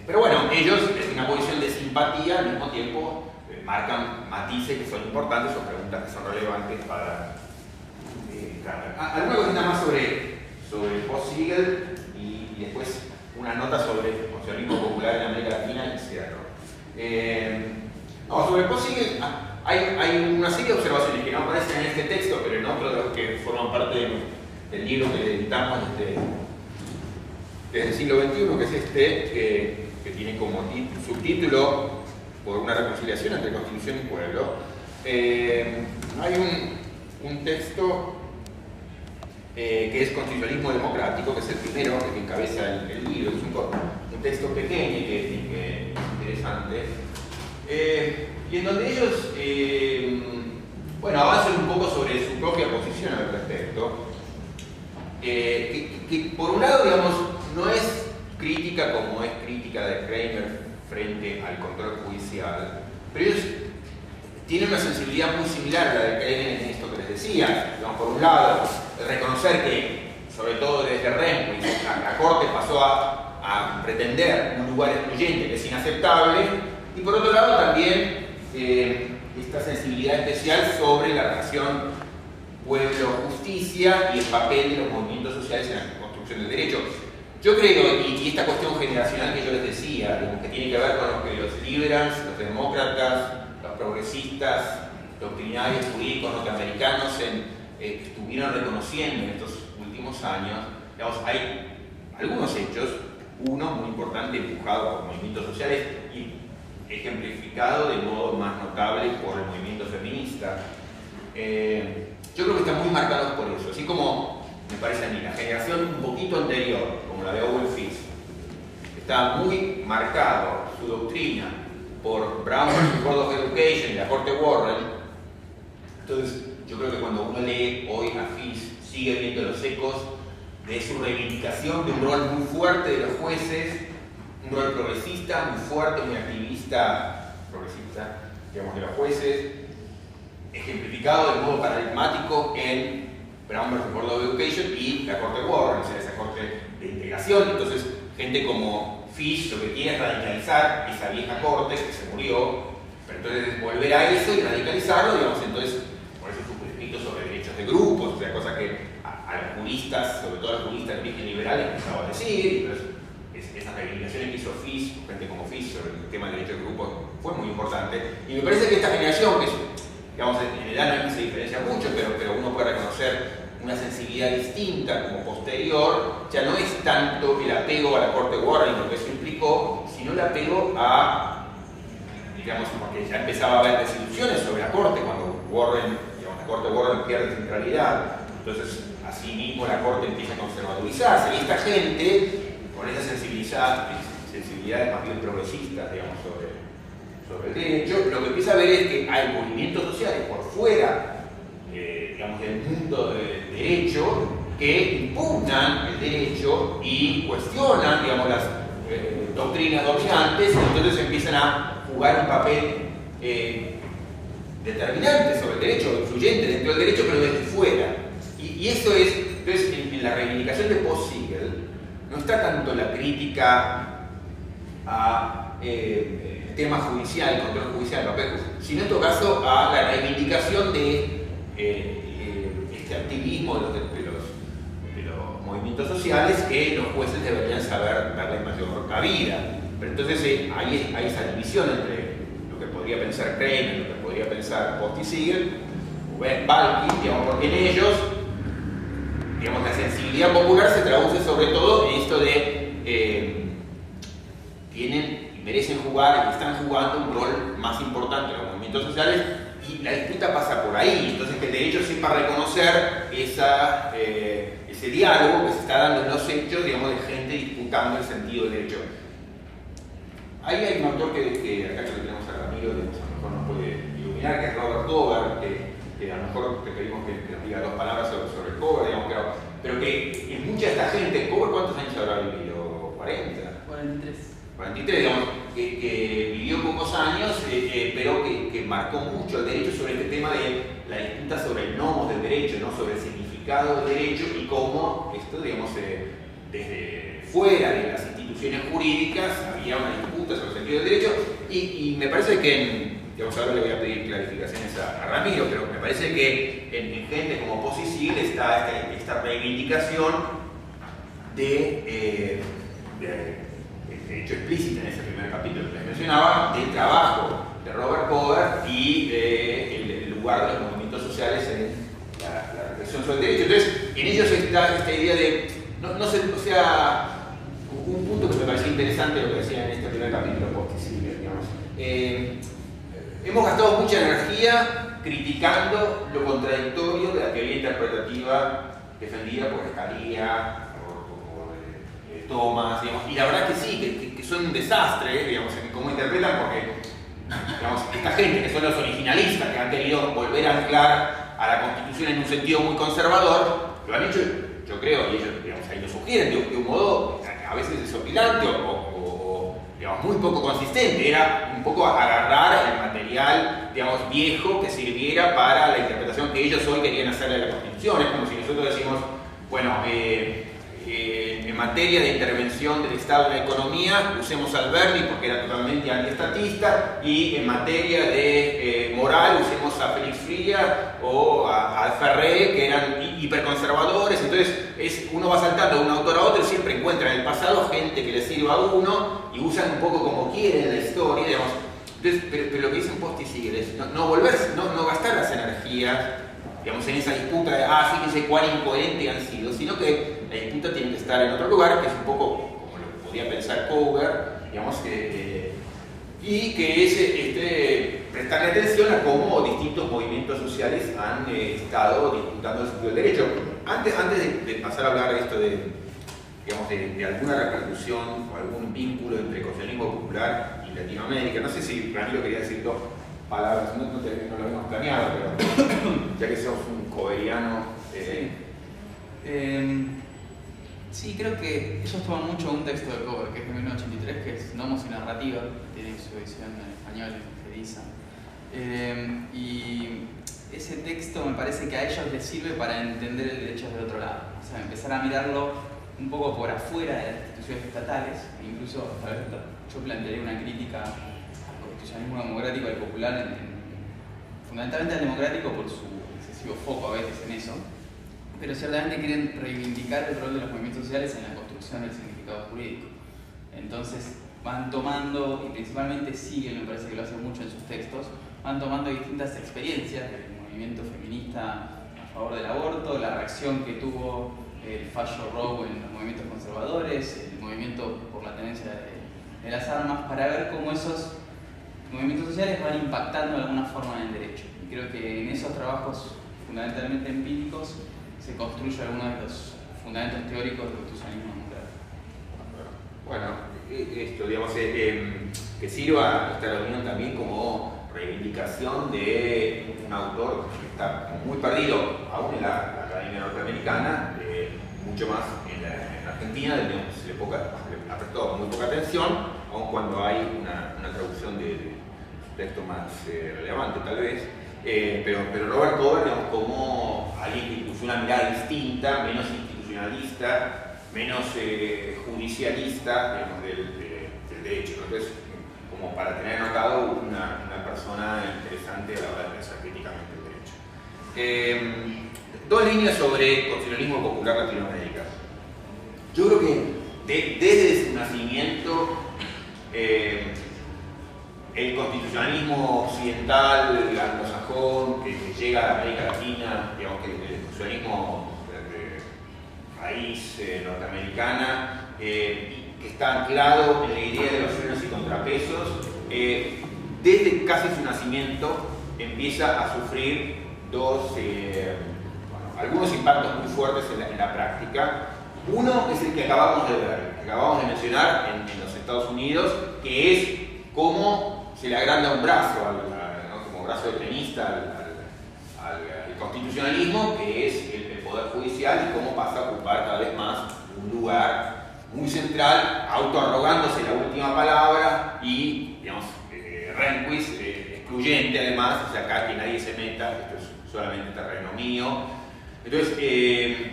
Pero bueno, ellos en una posición de simpatía al mismo tiempo marcan matices que son importantes o preguntas que son relevantes para alguna cosita más sobre Posse-Siegel y después una nota sobre el conservadurismo popular en América Latina y cierro. Sobre Posse-Siegel hay una serie de observaciones que no aparecen en este texto, pero en otros de los que forman parte del libro que editamos desde el siglo XXI, que es que tiene como subtítulo Por una reconciliación entre Constitución y pueblo. Hay un texto que es Constitucionalismo Democrático, que es el primero que encabeza el libro. Es un texto pequeño y que es interesante. Y en donde ellos avanzan un poco sobre su propia posición al respecto. Que por un lado, digamos, no es crítica como es crítica de Kramer frente al control judicial, pero ellos tienen una sensibilidad muy similar a la de Kramer en esto que les decía. Digamos, por un lado, reconocer que, sobre todo desde Rehnquist, la Corte pasó a pretender un lugar excluyente que es inaceptable, y por otro lado también esta sensibilidad especial sobre la relación pueblo-justicia y el papel de los movimientos sociales en la construcción del derecho. Yo creo, y esta cuestión generacional que yo les decía, que tiene que ver con lo que los liberals, los demócratas, los progresistas, doctrinarios jurídicos norteamericanos estuvieron reconociendo en estos últimos años, digamos, hay algunos hechos, uno muy importante empujado por movimientos sociales y ejemplificado de modo más notable por el movimiento feminista. Yo creo que están muy marcados por eso, así como me parece a mí la generación un poquito anterior, como la de Owen Fisk, está muy marcado su doctrina por Brown vs. Board of Education y la Corte Warren. Entonces yo creo que cuando uno lee hoy a Fisk sigue viendo los ecos de su reivindicación de un rol muy fuerte de los jueces, un rol progresista muy fuerte, muy activista progresista, digamos, de los jueces, ejemplificado de modo paradigmático en Brown vs. Board of Education y la Corte Warren, o sea, esa corte de integración. Entonces, gente como Fish lo que quiere es radicalizar esa vieja corte que se murió, pero entonces volver a eso y radicalizarlo, digamos, entonces, por eso sus escritos sobre derechos de grupos, o sea, cosa que a los juristas, sobre todo a los juristas del origen liberal, empezaba a decir. Entonces, esas reivindicaciones que hizo Fish, gente como Fish, sobre el tema de derechos de grupos, fue muy importante. Y me parece que esta generación, que es, digamos, en edad no es que se diferencia mucho, pero uno puede reconocer una sensibilidad distinta como posterior, ya no es tanto el apego a la Corte Warren y lo que eso implicó, sino el apego a, digamos, porque ya empezaba a haber desilusiones sobre la Corte cuando Warren, digamos, la Corte Warren pierde centralidad. Entonces, así mismo la Corte empieza a conservadurizarse y esta gente, con esa sensibilidades más bien progresistas, digamos, sobre el derecho, lo que empieza a ver es que hay movimientos sociales por fuera, digamos, del mundo del derecho, que impugnan el derecho y cuestionan, digamos, las doctrinas dominantes, y entonces empiezan a jugar un papel determinante sobre el derecho, influyente dentro del derecho, pero desde fuera. Y eso es, entonces, en la reivindicación de Posse-Siegel no está tanto la crítica a tema judicial, control judicial, papel, sino en todo caso a la reivindicación de este activismo de los movimientos sociales que los jueces deberían saber darle mayor cabida. Pero entonces hay esa división entre lo que podría pensar Kramer y lo que podría pensar Posse-Siegel, Balkin, digamos, porque en ellos, digamos, la sensibilidad popular se traduce sobre todo en esto de tienen y merecen jugar y están jugando un rol más importante en los movimientos sociales, y la disputa pasa por ahí. Entonces, que el derecho sepa reconocer ese diálogo que se está dando en los hechos, digamos, de gente disputando el sentido del derecho. Ahí hay un autor que acá que lo tenemos a Ramiro, digamos, a lo mejor nos puede iluminar, que es Robert Cover, que a lo mejor te pedimos que nos diga dos palabras sobre Cover, digamos, pero que en mucha de esta gente, Cover, ¿cuántos años habrá vivido? ¿40? 43, digamos, que vivió pocos años, pero que marcó mucho el derecho sobre este tema de la disputa sobre el nomos del derecho, ¿no? Sobre el significado del derecho y cómo esto, digamos, desde fuera de las instituciones jurídicas había una disputa sobre el sentido del derecho, y me parece que, digamos, ahora le voy a pedir clarificaciones a Ramiro, pero me parece que en gente como Posisil está esta reivindicación de hecho explícita en ese primer capítulo que les mencionaba, del trabajo de Robert Cover y el lugar de los movimientos sociales en la reflexión sobre el derecho. Entonces, en ellos está esta idea de, o sea, un punto que me pareció interesante lo que decía en este primer capítulo Posisil, digamos. Hemos gastado mucha energía criticando lo contradictorio de la teoría interpretativa defendida por Scalia, Thomas, digamos, y la verdad que sí, que son un desastre, digamos, en cómo interpretan, porque, digamos, esta gente que son los originalistas, que han querido volver a anclar a la Constitución en un sentido muy conservador, lo han hecho, yo creo, y ellos, digamos, ahí lo sugieren de un modo a veces desopilante o digamos, muy poco consistente. Era un poco agarrar el material, digamos, viejo que sirviera para la interpretación que ellos hoy querían hacerle de la Constitución. Es como si nosotros decimos, bueno, en materia de intervención del Estado en la economía, usemos a Alberti porque era totalmente antiestatista, y en materia de moral usemos a Félix Fría o a Ferré, que eran hiperconservadores. Entonces uno va saltando de un autor a otro y siempre encuentra en el pasado gente que le sirva a uno y usan un poco como quieren la historia, digamos. Entonces, pero lo que dicen Postisil es no gastar las energías, digamos, en esa disputa de, fíjense cuán incoherente han sido, sino que la disputa tiene que estar en otro lugar, que es un poco como lo podía pensar Cover, digamos, y que es prestarle atención a cómo distintos movimientos sociales han estado disputando el sentido del derecho. Antes de pasar a hablar de esto digamos, de alguna repercusión o algún vínculo entre ecofeminismo popular y Latinoamérica, no sé si Ramiro quería decir dos palabras, no lo habíamos planeado, pero ya que sos un coveriano. Sí, creo que ellos toman mucho un texto de Cover, que es de 1983, que es Nomos y Narrativa, tiene su edición en español, Fediza. Y ese texto me parece que a ellos les sirve para entender el derecho del otro lado. O sea, empezar a mirarlo un poco por afuera de las instituciones estatales, e incluso, tal vez yo plantearía una crítica al constitucionalismo democrático, al popular, fundamentalmente al democrático por su excesivo foco a veces en eso, pero ciertamente quieren reivindicar el rol de los movimientos sociales en la construcción del significado jurídico. Entonces van tomando, y principalmente siguen, me parece que lo hacen mucho en sus textos, van tomando distintas experiencias del movimiento feminista a favor del aborto, la reacción que tuvo el fallo Roe en los movimientos conservadores, el movimiento por la tenencia de las armas, para ver cómo esos movimientos sociales van impactando de alguna forma en el derecho. Y creo que en esos trabajos fundamentalmente empíricos se construye algunos de los fundamentos teóricos del constitucionalismo democrático. Bueno, esto, digamos, que sirva esta reunión también como reivindicación de un autor que está muy perdido, aún en la Academia Norteamericana, mucho más en la Argentina, donde se le ha prestado muy poca atención, aun cuando hay una traducción de su texto más relevante, tal vez. Pero Robert Cover, digamos, como alguien que puso una mirada distinta, menos institucionalista, menos judicialista, digamos, del derecho, ¿no? Entonces, como para tener anotado una persona interesante a la hora de pensar críticamente el derecho. Dos líneas sobre constitucionalismo popular Latinoamérica. Yo creo que desde su nacimiento el constitucionalismo occidental, anglosajón, anglosajón que llega a América Latina, digamos que el constitucionalismo de raíz norteamericana, que está anclado en la idea de los frenos y contrapesos, desde casi su nacimiento empieza a sufrir algunos impactos muy fuertes en la práctica. Uno es el que acabamos de ver, que acabamos de mencionar en los Estados Unidos, que es cómo se le agranda un brazo, ¿no? Como brazo de tenista al constitucionalismo, que es el Poder Judicial, y cómo pasa a ocupar cada vez más un lugar muy central, autoarrogándose la última palabra y, digamos, renquis, excluyente además, o sea, acá que nadie se meta, esto es solamente terreno mío. Entonces,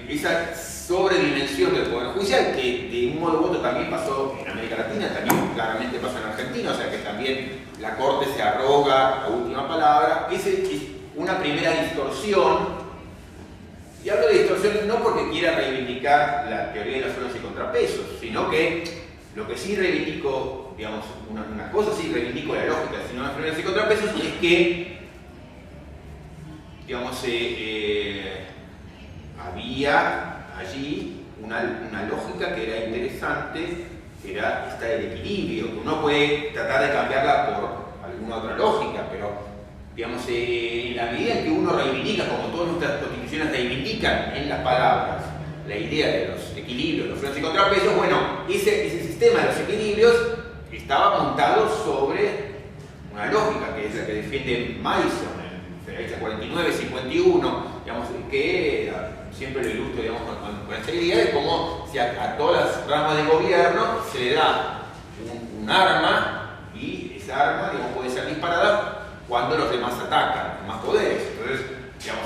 esa sobredimensión del Poder Judicial, que de un modo u otro también pasó en América Latina, también claramente pasó en Argentina, o sea que también la Corte se arroga la última palabra, es una primera distorsión. Y hablo de distorsión no porque quiera reivindicar la teoría de los frenos y contrapesos, sino que lo que sí reivindico, digamos, una cosa sí reivindico la lógica del sistema de frenos y contrapesos, es que, digamos, había allí una lógica que era interesante, que era esta del equilibrio, que uno puede tratar de cambiarla por alguna otra lógica, pero digamos, en la medida en que uno reivindica, como todas nuestras constituciones reivindican en las palabras, la idea de los equilibrios, los frenos y contrapesos, bueno, ese sistema de los equilibrios estaba montado sobre una lógica, que es la que defiende Madison en Federalista 49-51, digamos, que siempre lo ilustro, digamos, con esta idea de cómo si a todas las ramas del gobierno se le da un arma, y esa arma, digamos, puede ser disparada cuando los demás atacan, los demás poderes. Entonces, digamos,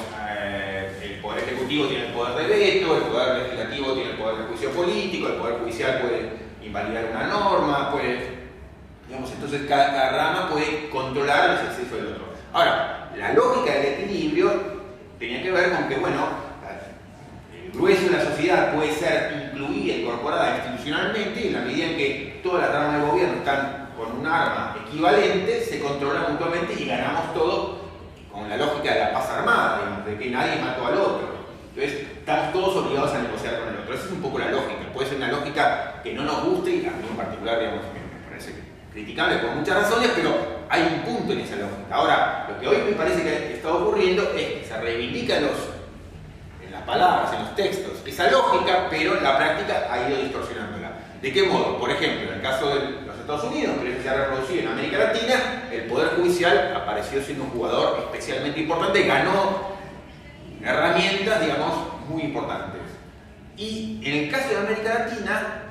el Poder Ejecutivo tiene el poder de veto, el Poder Legislativo tiene el poder de juicio político, el Poder Judicial puede invalidar una norma, digamos, entonces cada rama puede controlar los excesos del otro. Ahora, la lógica del equilibrio tenía que ver con que, bueno, el grueso de la sociedad puede ser incluida, incorporada institucionalmente, y en la medida en que todas las ramas del gobierno están con un arma equivalente, se controla mutuamente y ganamos todo con la lógica de la paz armada, digamos, de que nadie mató al otro. Entonces, estamos todos obligados a negociar con el otro. Esa es un poco la lógica. Puede ser una lógica que no nos guste, y a mí en particular, digamos, me parece criticable por muchas razones, pero hay un punto en esa lógica. Ahora, lo que hoy me parece que está ocurriendo es que se reivindica en las palabras, en los textos, esa lógica, pero la práctica ha ido distorsionándola. ¿De qué modo? Por ejemplo, en el caso de los Estados Unidos, pero eso se ha reproducido en América Latina, el Poder Judicial apareció siendo un jugador especialmente importante, ganó herramientas, digamos, muy importantes. Y en el caso de América Latina,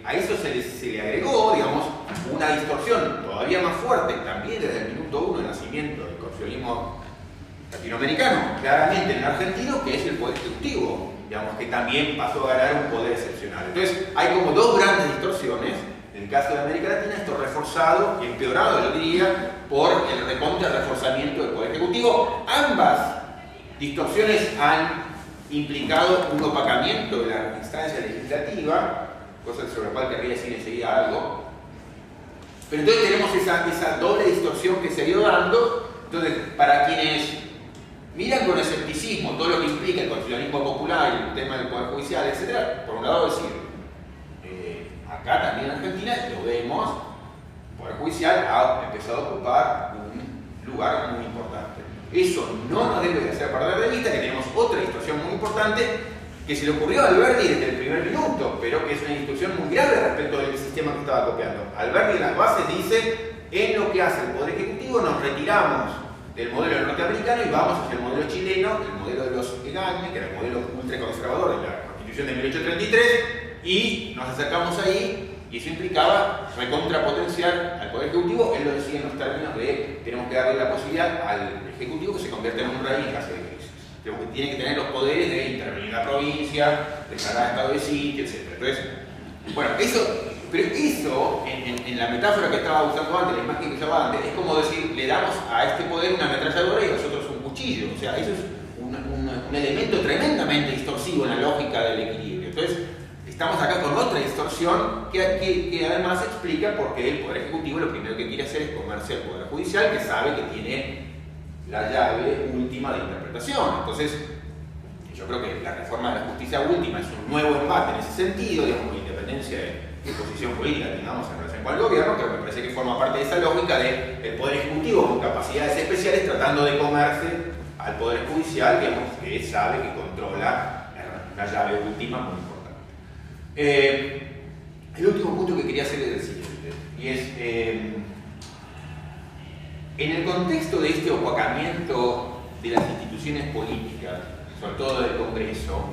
a eso se le agregó, digamos, una distorsión todavía más fuerte, también desde el minuto uno del nacimiento del constitucionalismo latinoamericano, claramente en el argentino, que es el Poder Ejecutivo, digamos, que también pasó a ganar un poder excepcional. Entonces, hay como dos grandes distorsiones. En el caso de América Latina, esto reforzado y empeorado, yo diría, por el reforzamiento del Poder Ejecutivo. Ambas distorsiones han implicado un opacamiento de la instancia legislativa, cosa sobre la cual querría decir enseguida algo. Pero entonces tenemos esa doble distorsión que se ha ido dando. Entonces, para quienes miran con escepticismo todo lo que implica el constitucionalismo popular y el tema del Poder Judicial, etc., por un lado decir, acá también en Argentina lo vemos, el Poder Judicial ha empezado a ocupar un lugar muy importante. Eso no nos debe hacer perder de vista que tenemos otra distorsión muy importante que se le ocurrió a Alberti desde el primer minuto, pero que es una distorsión muy grave respecto del sistema que estaba copiando. Alberti en las bases dice, en lo que hace el Poder Ejecutivo nos retiramos del modelo norteamericano y vamos hacia el modelo chileno, el modelo de los Egaña, que era el modelo ultraconservador de la Constitución de 1833, y nos acercamos ahí, y eso implicaba recontrapotenciar al Poder Ejecutivo. Él lo decía en los términos de tenemos que darle la posibilidad al Ejecutivo que se convierta en un rey en caso de crisis. Tiene que tener los poderes de intervenir en la provincia, declarar estado de sitio, etc. Entonces, bueno, pero eso, en la metáfora que estaba usando antes, la imagen que usaba antes, es como decir, le damos a este poder una ametralladora y a nosotros un cuchillo. O sea, eso es un elemento tremendamente distorsivo en la lógica del equilibrio. Entonces, estamos acá con otra distorsión que además explica por qué el Poder Ejecutivo lo primero que quiere hacer es comerse al Poder Judicial, que sabe que tiene la llave última de interpretación. Entonces, yo creo que la reforma de la justicia última es un nuevo embate en ese sentido, digamos, con independencia de posición política que tengamos en relación con el gobierno, pero me parece que forma parte de esa lógica del Poder Ejecutivo con capacidades especiales tratando de comerse al Poder Judicial, digamos, que sabe que controla la llave última muy importante. El último punto que quería hacer es el siguiente, y es, en el contexto de este opacamiento de las instituciones políticas, sobre todo del Congreso,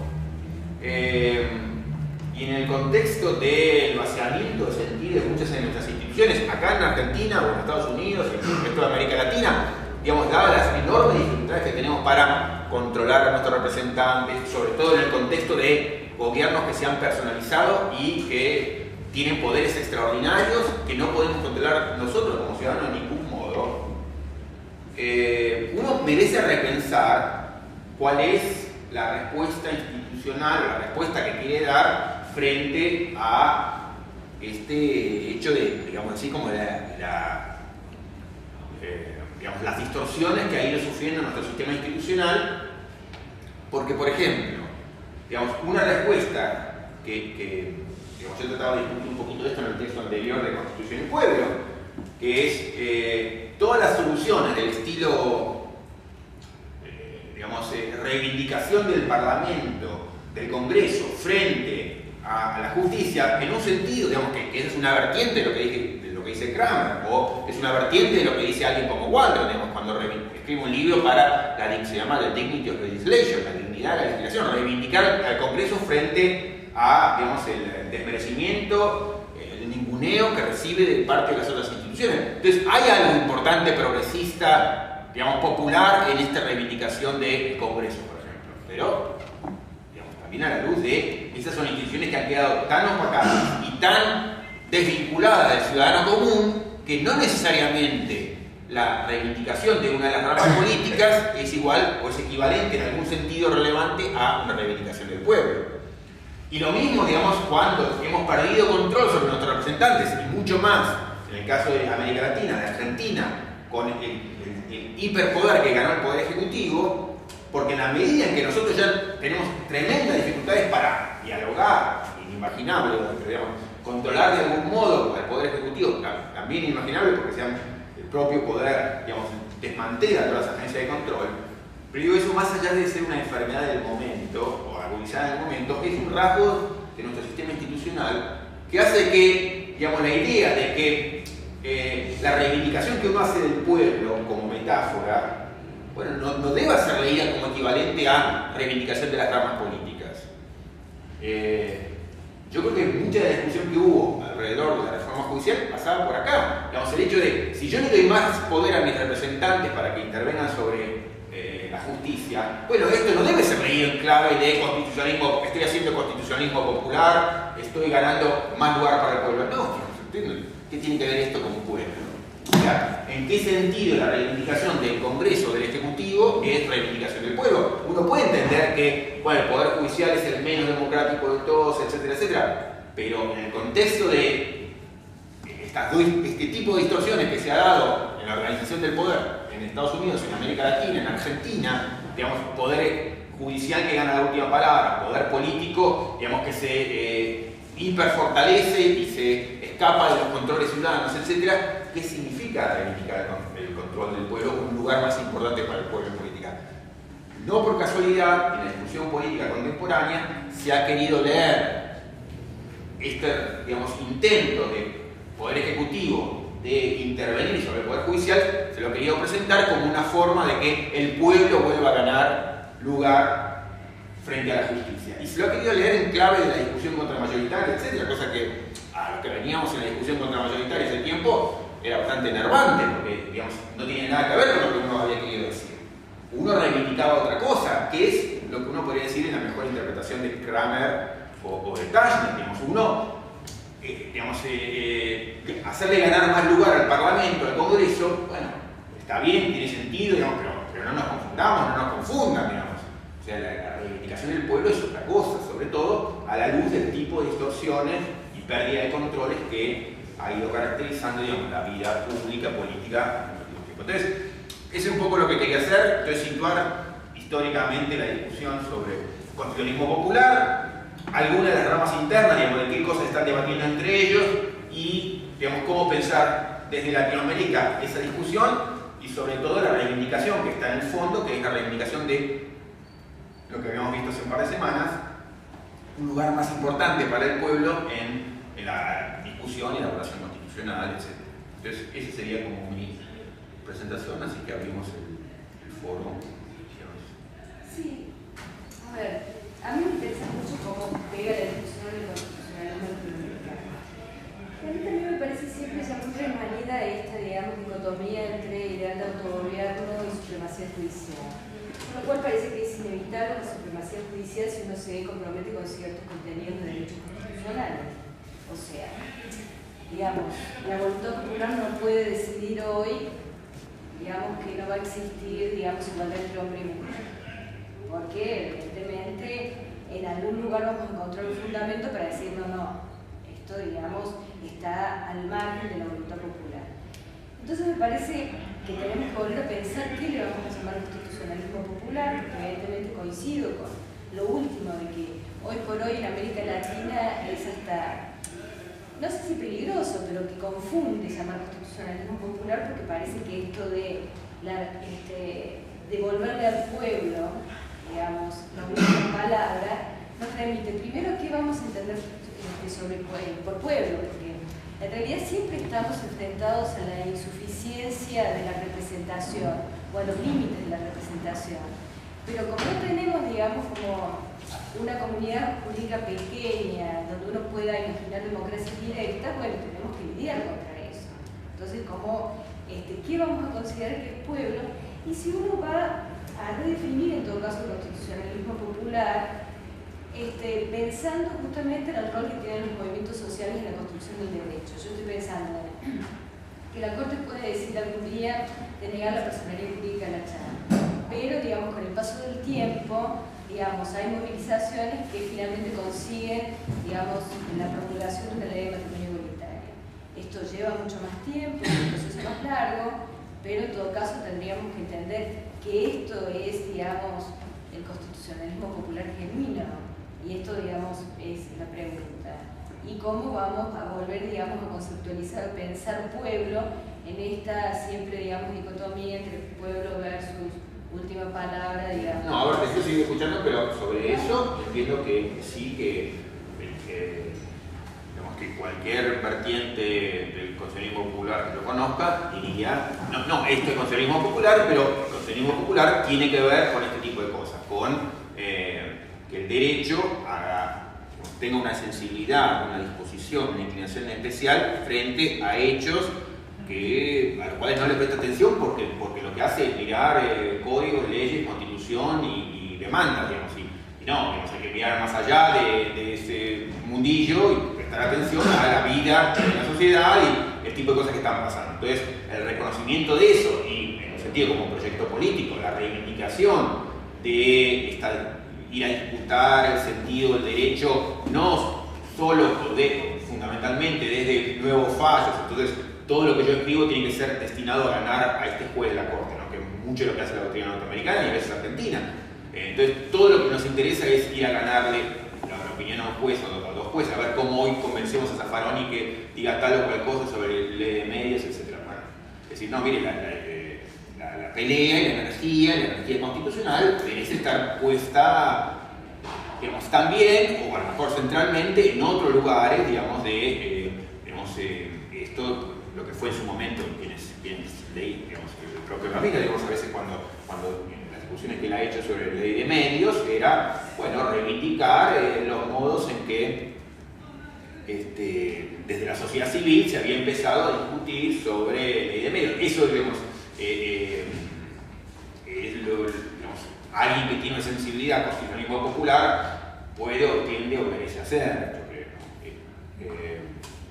y en el contexto del vaciamiento de sentido de muchas de nuestras instituciones, acá en Argentina o en Estados Unidos y en el resto de América Latina, digamos, dadas las enormes dificultades que tenemos para controlar a nuestros representantes, sobre todo en el contexto de gobiernos que se han personalizado y que tienen poderes extraordinarios que no podemos controlar nosotros como ciudadanos de ningún modo, uno merece repensar cuál es la respuesta institucional o la respuesta que quiere dar frente a este hecho de, digamos así, como digamos, las distorsiones que ha ido sufriendo nuestro sistema institucional, porque, por ejemplo, digamos, una respuesta que digamos, yo trataba de discutir un poquito de esto en el texto anterior de Constitución y Pueblo, que es todas las soluciones del estilo, digamos, reivindicación del Parlamento, del Congreso, frente a la justicia, en un sentido, digamos, que esa es una vertiente de lo que dice Kramer, o es una vertiente de lo que dice alguien como Waldron, digamos, cuando escribe un libro para se llama The Dignity of Legislation, la dignidad de la legislación, reivindicar al Congreso frente a, digamos, el desmerecimiento, el ninguneo que recibe de parte de las otras instituciones. Entonces, hay algo importante, progresista, digamos, popular en esta reivindicación del Congreso, por ejemplo, pero también a la luz de esas son instituciones que han quedado tan opacadas y tan desvinculadas del ciudadano común que no necesariamente la reivindicación de una de las ramas políticas es igual o es equivalente en algún sentido relevante a una reivindicación del pueblo. Y lo mismo, digamos, cuando hemos perdido control sobre nuestros representantes, y mucho más en el caso de América Latina, de Argentina, con el hiperpoder que ganó el Poder Ejecutivo, porque en la medida en que nosotros ya tenemos tremendas dificultades para dialogar, inimaginable, digamos, controlar de algún modo al Poder Ejecutivo, también inimaginable porque el propio poder, digamos, desmantela todas las agencias de control, pero digo, eso más allá de ser una enfermedad del momento, o agudizada del momento, es un rasgo de nuestro sistema institucional que hace que, digamos, la idea de que la reivindicación que uno hace del pueblo como metáfora, bueno, no deba ser leída como equivalente a reivindicación de las ramas políticas. Yo creo que mucha de la discusión que hubo alrededor de la reforma judicial pasaba por acá. Digamos, el hecho de, si yo le doy más poder a mis representantes para que intervengan sobre la justicia, bueno, esto no debe ser leído en clave de constitucionalismo, porque estoy haciendo constitucionalismo popular, estoy ganando más lugar para el pueblo. No, ¿qué tiene que ver esto con un pueblo? O sea, ¿en qué sentido la reivindicación del Congreso, del Ejecutivo, es reivindicación del pueblo? Uno puede entender que, bueno, el Poder Judicial es el menos democrático de todos, etcétera, etcétera, pero en el contexto de este tipo de distorsiones que se ha dado en la organización del poder en Estados Unidos, en América Latina, en Argentina, digamos, poder judicial que gana la última palabra, poder político, digamos, que se hiperfortalece y se escapa de los controles ciudadanos, etcétera. ¿Qué significa reivindicar el control del pueblo, un lugar más importante para el pueblo en política? No por casualidad, en la discusión política contemporánea se ha querido leer este, digamos, intento de Poder Ejecutivo de intervenir sobre el Poder Judicial, se lo ha querido presentar como una forma de que el pueblo vuelva a ganar lugar frente a la justicia. Y se lo ha querido leer en clave de la discusión contramayoritaria, etcétera, cosa que a lo que veníamos en la discusión contramayoritaria hace tiempo era bastante enervante, porque, digamos, no tiene nada que ver con lo que uno había querido decir. Uno reivindicaba otra cosa, que es lo que uno podría decir en la mejor interpretación de Kramer o de Tashner. Digamos, uno, digamos, hacerle ganar más lugar al Parlamento, al Congreso, bueno, está bien, tiene sentido, digamos, pero no nos confundamos, no nos confundan, digamos. O sea, la reivindicación del pueblo es otra cosa, sobre todo a la luz del tipo de distorsiones y pérdida de controles que ha ido caracterizando, digamos, la vida pública, política en el último tiempo. Entonces, ese es un poco lo que quería hacer, entonces situar históricamente la discusión sobre constitucionalismo popular, algunas de las ramas internas, digamos, de qué cosas están debatiendo entre ellos y, digamos, cómo pensar desde Latinoamérica esa discusión y sobre todo la reivindicación que está en el fondo, que es la reivindicación de lo que habíamos visto hace un par de semanas, un lugar más importante para el pueblo en la discusión y elaboración constitucional, etc. Entonces, esa sería como mi presentación, así que abrimos el foro. Sí, a ver, a mí me interesa mucho cómo pega la discusión del constitucionalismo latinoamericano. A mí también me parece siempre ya muy remanida esta, digamos, dicotomía entre ideal de autogobierno y supremacía judicial. Con lo cual parece que es inevitable la supremacía judicial si uno se compromete con ciertos contenidos de derechos constitucionales. O sea, digamos, la voluntad popular no puede decidir hoy, digamos, que no va a existir, digamos, igualdad entre hombre y mujer. Porque, evidentemente, en algún lugar vamos a encontrar un fundamento para decir, no, esto, digamos, está al margen de la voluntad popular. Entonces me parece que tenemos que volver a pensar qué le vamos a llamar constitucionalismo popular, porque evidentemente coincido con lo último de que hoy por hoy en América Latina es hasta, no sé si peligroso, pero que confunde llamar constitucionalismo popular porque parece que esto de devolverle al pueblo, digamos, la última palabra, nos remite primero qué vamos a entender sobre por pueblo, porque en realidad siempre estamos enfrentados a la insuficiencia de la representación o a los límites de la representación. Pero como no tenemos, digamos, como una comunidad jurídica pequeña donde uno pueda imaginar democracia directa, bueno, tenemos que lidiar contra eso. Entonces, ¿qué vamos a considerar que es pueblo? Y si uno va a redefinir en todo caso el constitucionalismo popular, pensando justamente en el rol que tienen los movimientos sociales en la construcción del derecho. Yo estoy pensando que la Corte puede decir algún día denegar la personería jurídica a la chana, pero digamos con el paso del tiempo, digamos, hay movilizaciones que finalmente consiguen, digamos, la promulgación de una ley de matrimonio igualitario. Esto lleva mucho más tiempo, es un proceso más largo, pero en todo caso tendríamos que entender que esto es, digamos, el constitucionalismo popular genuino. Y esto, digamos, es la pregunta. ¿Y cómo vamos a volver, digamos, a conceptualizar, pensar pueblo en esta siempre, digamos, dicotomía entre pueblo versus última palabra, digamos? No, ahora te estoy siguiendo escuchando, pero sobre eso entiendo que sí, digamos que cualquier vertiente del constitucionalismo popular que lo conozca diría, no, esto es constitucionalismo popular, pero el constitucionalismo popular tiene que ver con este tipo de cosas, con que el derecho tenga una sensibilidad, una disposición, una inclinación especial frente a hechos a los cuales no le presta atención porque lo que hace es mirar códigos, leyes, constitución y demandas, digamos, y no, digamos, hay que mirar más allá de ese mundillo y prestar atención a la vida de la sociedad y el tipo de cosas que están pasando. Entonces, el reconocimiento de eso y, en un sentido como proyecto político, la reivindicación de ir a disputar el sentido del derecho, no solo fundamentalmente desde nuevos fallos. Entonces, todo lo que yo escribo tiene que ser destinado a ganar a este juez de la Corte, ¿no? Que es mucho lo que hace la doctrina norteamericana y a veces argentina. Entonces, todo lo que nos interesa es ir a ganarle la opinión a un juez o a dos jueces, a ver cómo hoy convencemos a Zaffaroni que diga tal o cual cosa sobre ley de medios, etc. Bueno, es decir, no, mire, la pelea y la energía constitucional merece estar puesta, digamos, también, o a lo mejor centralmente, en otros lugares, digamos, esto, lo que fue en su momento, quienes leí, digamos, el propio Ramírez, digamos, a veces cuando en las discusiones que él ha hecho sobre la ley de medios, era, bueno, reivindicar los modos en que desde la sociedad civil se había empezado a discutir sobre ley de medios. Eso, digamos, digamos, alguien que tiene una sensibilidad constitucionalismo popular puede o tiende o merece hacer, yo creo.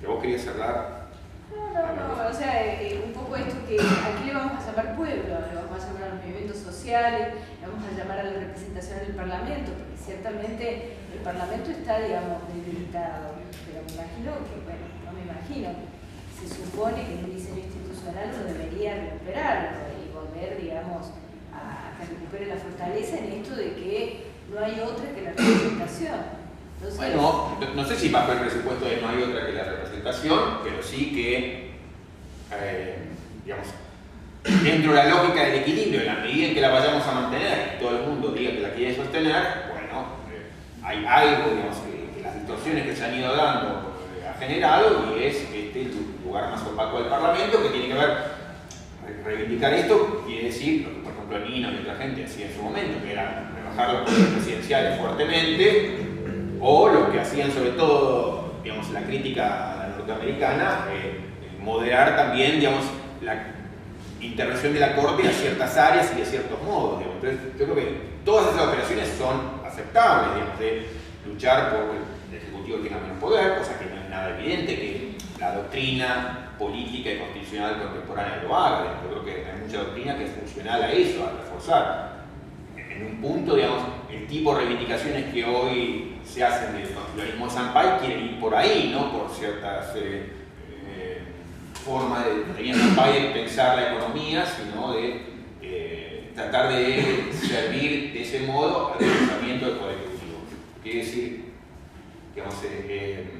¿Que vos querías cerrar? No, o sea, un poco esto que aquí le vamos a llamar pueblo, le vamos a llamar a los movimientos sociales, le vamos a llamar a la representación del Parlamento, porque ciertamente el Parlamento está, digamos, debilitado, pero me imagino que, bueno, no me imagino, se supone que en un diseño institucional uno debería recuperarlo y volver, digamos, recupere la fortaleza en esto de que no hay otra que la representación. Entonces, bueno, no sé si bajo el presupuesto de no hay otra que la representación, pero sí que, digamos, dentro de la lógica del equilibrio, en la medida en que la vayamos a mantener y todo el mundo diga que la quiere sostener, bueno, hay algo, digamos, que las distorsiones que se han ido dando ha generado, y es este lugar más opaco del Parlamento, que tiene que ver, reivindicar esto quiere decir lo que por ejemplo Nino y otra gente hacía en su momento, que era rebajar los poderes presidenciales fuertemente, o lo que hacían sobre todo, digamos, la crítica a la norteamericana, moderar también, digamos, la intervención de la Corte a ciertas áreas y de ciertos modos, digamos. Entonces, yo creo que todas esas operaciones son aceptables, digamos, de luchar por que el Ejecutivo tenga menos poder, cosa que no es nada evidente que la doctrina política y constitucional contemporánea lo haga. Digamos. Yo creo que hay mucha doctrina que es funcional a eso, a reforzar. En un punto, digamos, el tipo de reivindicaciones que hoy se hacen del constitucionalismo Sampaio quieren ir por ahí, no por ciertas forma de pensar la economía, sino de tratar de servir de ese modo al pensamiento del Poder Ejecutivo. Quiere decir, digamos,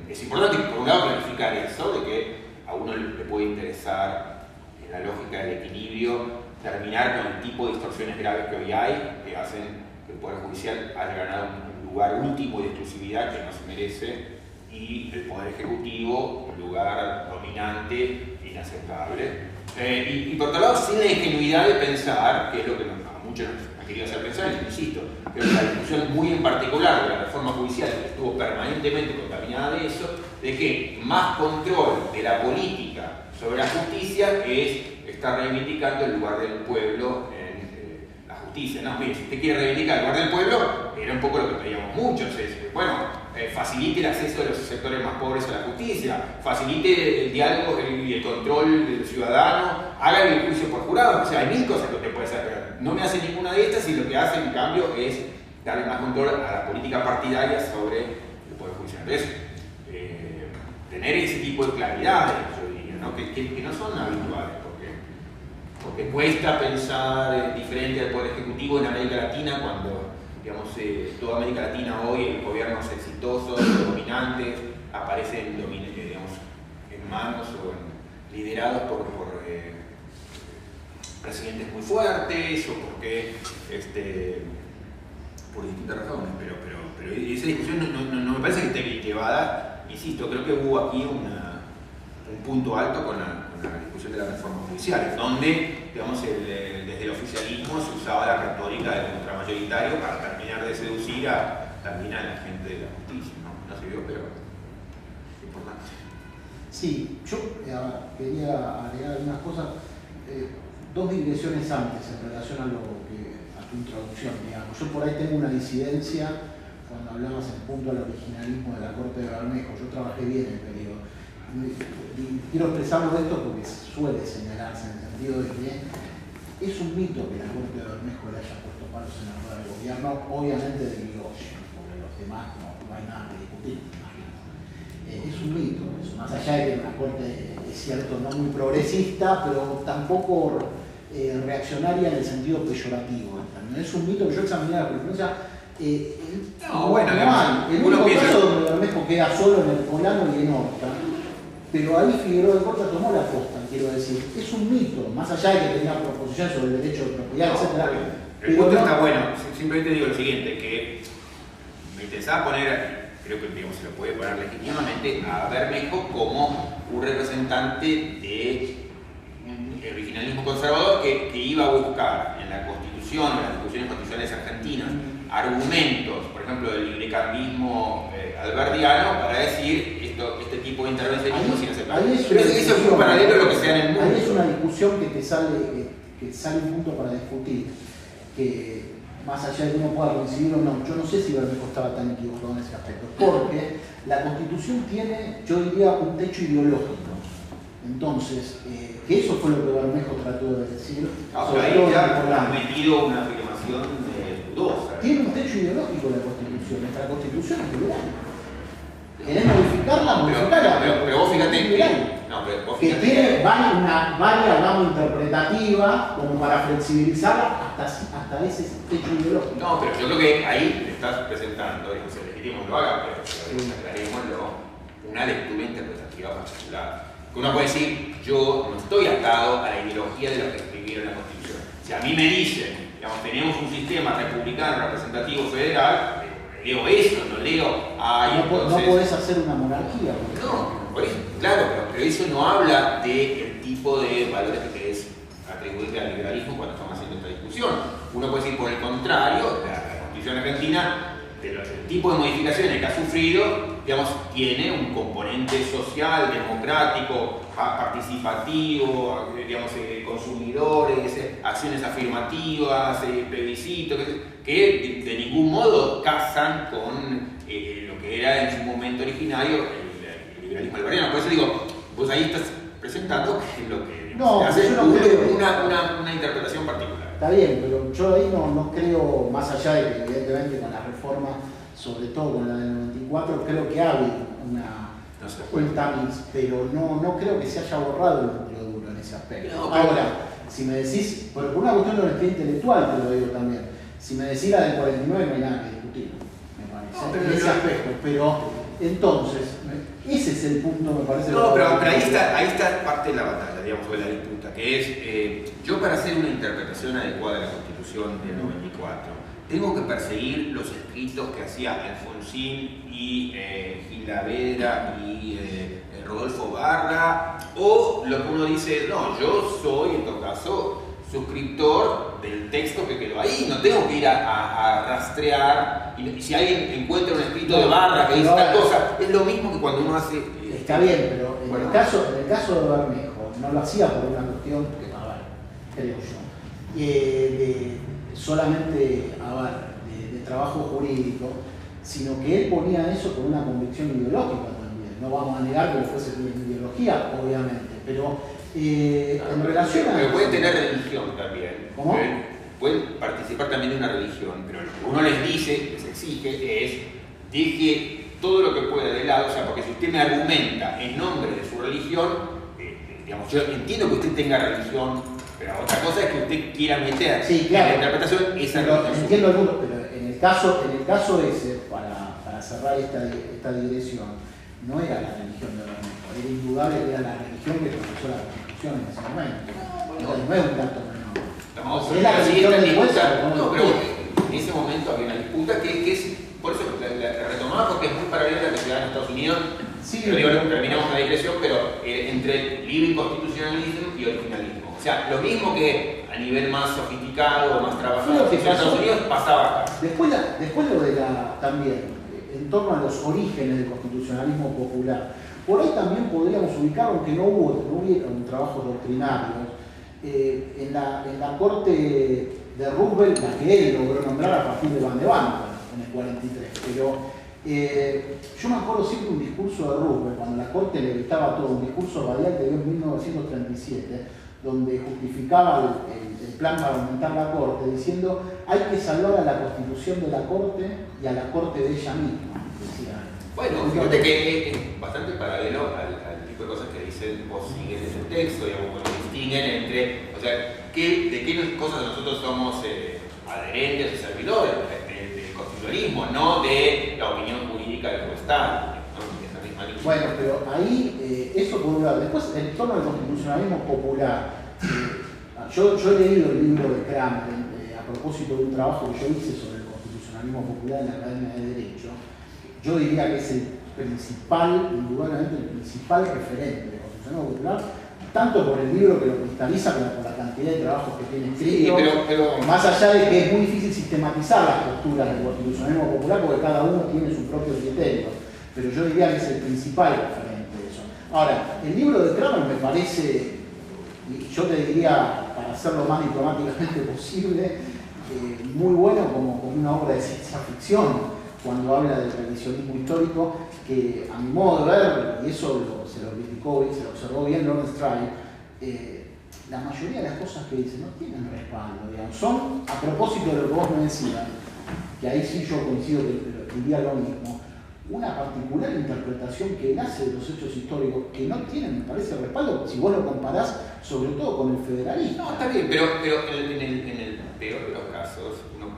es importante, por un lado, clarificar eso, de que a uno le puede interesar, en la lógica del equilibrio, terminar con el tipo de distorsiones graves que hoy hay, que hacen que el Poder Judicial haya ganado un lugar último de exclusividad que no se merece, y el Poder Ejecutivo un lugar dominante, inaceptable. Y por otro lado, sin la ingenuidad de pensar, que es lo que a muchos nos ha querido hacer pensar, y insisto, que es una discusión muy en particular de la reforma judicial, que estuvo permanentemente contaminada de eso, de que más control de la política sobre la justicia es estar reivindicando el lugar del pueblo en la justicia. No, mire, si usted quiere reivindicar el lugar del pueblo, era un poco lo que pedíamos muchos, es, bueno, facilite el acceso de los sectores más pobres a la justicia, facilite el diálogo y el control del ciudadano, haga el juicio por jurado. O sea, hay mil cosas que usted puede hacer, pero no me hace ninguna de estas, y lo que hace en cambio es darle más control a la política partidaria sobre el Poder Judicial. Entonces, tener ese tipo de claridades, yo diría, ¿no? Que no son habituales, porque cuesta pensar diferente al Poder Ejecutivo en América Latina cuando, digamos, toda América Latina hoy, los gobiernos exitosos, dominantes, aparecen digamos, en manos o liderados por presidentes muy fuertes, o porque por distintas razones, pero esa discusión no me parece que esté bien llevada. Insisto, creo que hubo aquí un punto alto con la discusión de la reforma judicial, donde, digamos, desde el oficialismo se usaba la retórica del contramayoritario para terminar de seducir también a la gente de la justicia, ¿no? No se vio, pero es importante. Sí, yo quería agregar algunas cosas, dos digresiones antes en relación a tu introducción, digamos. Yo por ahí tengo una disidencia cuando hablabas en punto al originalismo de la Corte de Bermejo. Yo trabajé bien el periodo. Y quiero expresarlo esto porque suele señalarse en el sentido de que es un mito que la Corte de Bermejo le haya puesto palos en la rueda del gobierno, obviamente de Irigoyen, porque los demás no hay nada que discutir, imagino. Es un mito, eso, más allá de que una Corte es cierto, no muy progresista, pero tampoco reaccionaria en el sentido peyorativo. Es un mito que yo examiné la jurisprudencia. El único caso donde Bermejo queda solo en el Colano y en Horta, pero ahí Figueroa de Corta tomó la posta, quiero decir. Es un mito, más allá de que tenía proposiciones sobre el derecho de propiedad, etc. El punto está bueno. Simplemente digo lo siguiente, que me interesaba poner, creo que digamos, se lo puede poner legítimamente, a Bermejo como un representante de originalismo conservador que iba a buscar en la Constitución, en las discusiones constitucionales argentinas, argumentos, por ejemplo, del librecambismo alberdiano, para decir este tipo de intervencionismo es inaceptable. Pero eso es un paralelo a lo que se da en el mundo. Ahí es una discusión que te sale un punto para discutir, que más allá de que uno pueda coincidir o no, yo no sé si Bermejo estaba tan equivocado en ese aspecto, porque la Constitución tiene, yo diría, un techo ideológico. Entonces, que eso fue lo que Bermejo trató de decir. Ahí ya has metido una afirmación dudosa. Tiene un techo ideológico la Constitución. Nuestra Constitución es liberal. ¿Querés modificarla? Modificarla. Pero vos fíjate que tiene una varia gama interpretativa como para flexibilizarla hasta hasta ese techo ideológico. No, pero yo creo que ahí le estás presentando, y se legítimo lo haga, pero aclarémoslo, una lectura interpretativa particular. Que uno puede decir, yo no estoy atado a la ideología de lo que escribieron la Constitución. Si a mí me dicen, digamos, tenemos un sistema republicano, representativo, federal, leo eso, no leo, No podés hacer una monarquía. No, por eso, claro, pero eso no habla del tipo de valores que querés atribuirle al liberalismo cuando estamos haciendo esta discusión. Uno puede decir, por el contrario, la Constitución argentina, del tipo de modificaciones que ha sufrido, digamos, tiene un componente social, democrático, participativo, digamos, consumidores, acciones afirmativas, plebiscitos, que de ningún modo casan con lo que era en su momento originario el liberalismo alberdiano. Por eso digo, vos ahí estás presentando que es lo que no, hace no una interpretación particular. Está bien, pero yo ahí no creo, más allá de que evidentemente con la reforma, sobre todo con la del 94, creo que ha habido un tamiz, pero no creo que se haya borrado el núcleo duro en ese aspecto. No, ahora, si me decís, por una cuestión de honestidad intelectual te lo digo también, si me decís la del 49 no hay nada que discutir, me parece, en ese aspecto, pero entonces, ese es el punto, me parece. No, pero ahí está parte de la batalla, digamos, de la disputa, que es, yo para hacer una interpretación adecuada de la Constitución del 94, tengo que perseguir los escritos que hacía Alfonsín y Gilavera y Rodolfo Barra, o lo que uno dice, no, yo soy en todo caso suscriptor del texto que quedó ahí, no tengo que ir a rastrear, y si alguien encuentra un escrito de Barra que dice tal cosa, es lo mismo que cuando uno hace... Está bien, pero en el caso de Bermejo, no lo hacía por una cuestión que, creo yo, de solamente de trabajo jurídico, sino que él ponía eso por una convicción ideológica también. No vamos a negar que fuese una ideología, obviamente, pero en relación a... Pero pueden tener religión también. ¿Cómo? Pueden participar también de una religión, pero lo que uno les dice, les exige, es deje todo lo que pueda de lado, o sea, porque si usted me argumenta en nombre de su religión, digamos, yo entiendo que usted tenga religión, pero otra cosa es que usted quiera meter en la interpretación esa religión. Entiendo el punto, pero en el caso ese, para cerrar esta digresión, no era la religión de Bermejo, era indudable que era la religión que profesó la Constitución en ese momento. No es un dato menor. Es la religión de disputa. No, pero en ese momento había una disputa que es, por eso la retomaba, porque es muy paralela a la que se da en Estados Unidos. Sí, terminamos la digresión, pero entre libre inconstitucionalismo y originalismo. O sea, lo mismo que a nivel más sofisticado, más trabajado en Estados Unidos, pasaba acá. Después lo de también, en torno a los orígenes del constitucionalismo popular, por ahí también podríamos ubicar, aunque no hubiera un trabajo doctrinario, en la corte de Roosevelt, la que él logró nombrar a partir de Van de Bank en el 43, pero yo me acuerdo siempre un discurso de Roosevelt, cuando la corte le dictaba todo, un discurso radial que dio en 1937, donde justificaba el plan para aumentar la corte, diciendo hay que salvar a la constitución de la corte y a la corte de ella misma, decía. Bueno, fíjate que es bastante paralelo al tipo de cosas que dicen vos sigues en el texto, digamos, cuando distinguen entre, o sea, de qué cosas nosotros somos adherentes y servidores del constitucionalismo, no de la opinión jurídica del Estado. Bueno, pero ahí eso por un lado. Después, en torno al constitucionalismo popular, yo he leído el libro de Kramer a propósito de un trabajo que yo hice sobre el constitucionalismo popular en la Academia de Derecho. Yo diría que es el principal, indudablemente el principal referente del constitucionalismo popular, tanto por el libro que lo cristaliza como por la cantidad de trabajos que tiene escrito, sí, pero más allá de que es muy difícil sistematizar las posturas del constitucionalismo popular porque cada uno tiene su propio criterio, pero yo diría que es el principal referente de eso. Ahora, el libro de Kramer me parece, y yo te diría, para hacerlo lo más diplomáticamente posible, muy bueno como una obra de ciencia ficción, cuando habla del revisionismo histórico, que a mi modo de ver, y eso se lo criticó y se lo observó bien Lawrence Tribe, la mayoría de las cosas que dice no tienen respaldo, digamos. Son, a propósito de lo que vos me decías, que ahí sí yo coincido que diría lo mismo, una particular interpretación que él hace de los hechos históricos que no tienen, me parece, respaldo si vos lo comparás sobre todo con el federalismo. No, está bien, pero en el peor de los casos, digamos,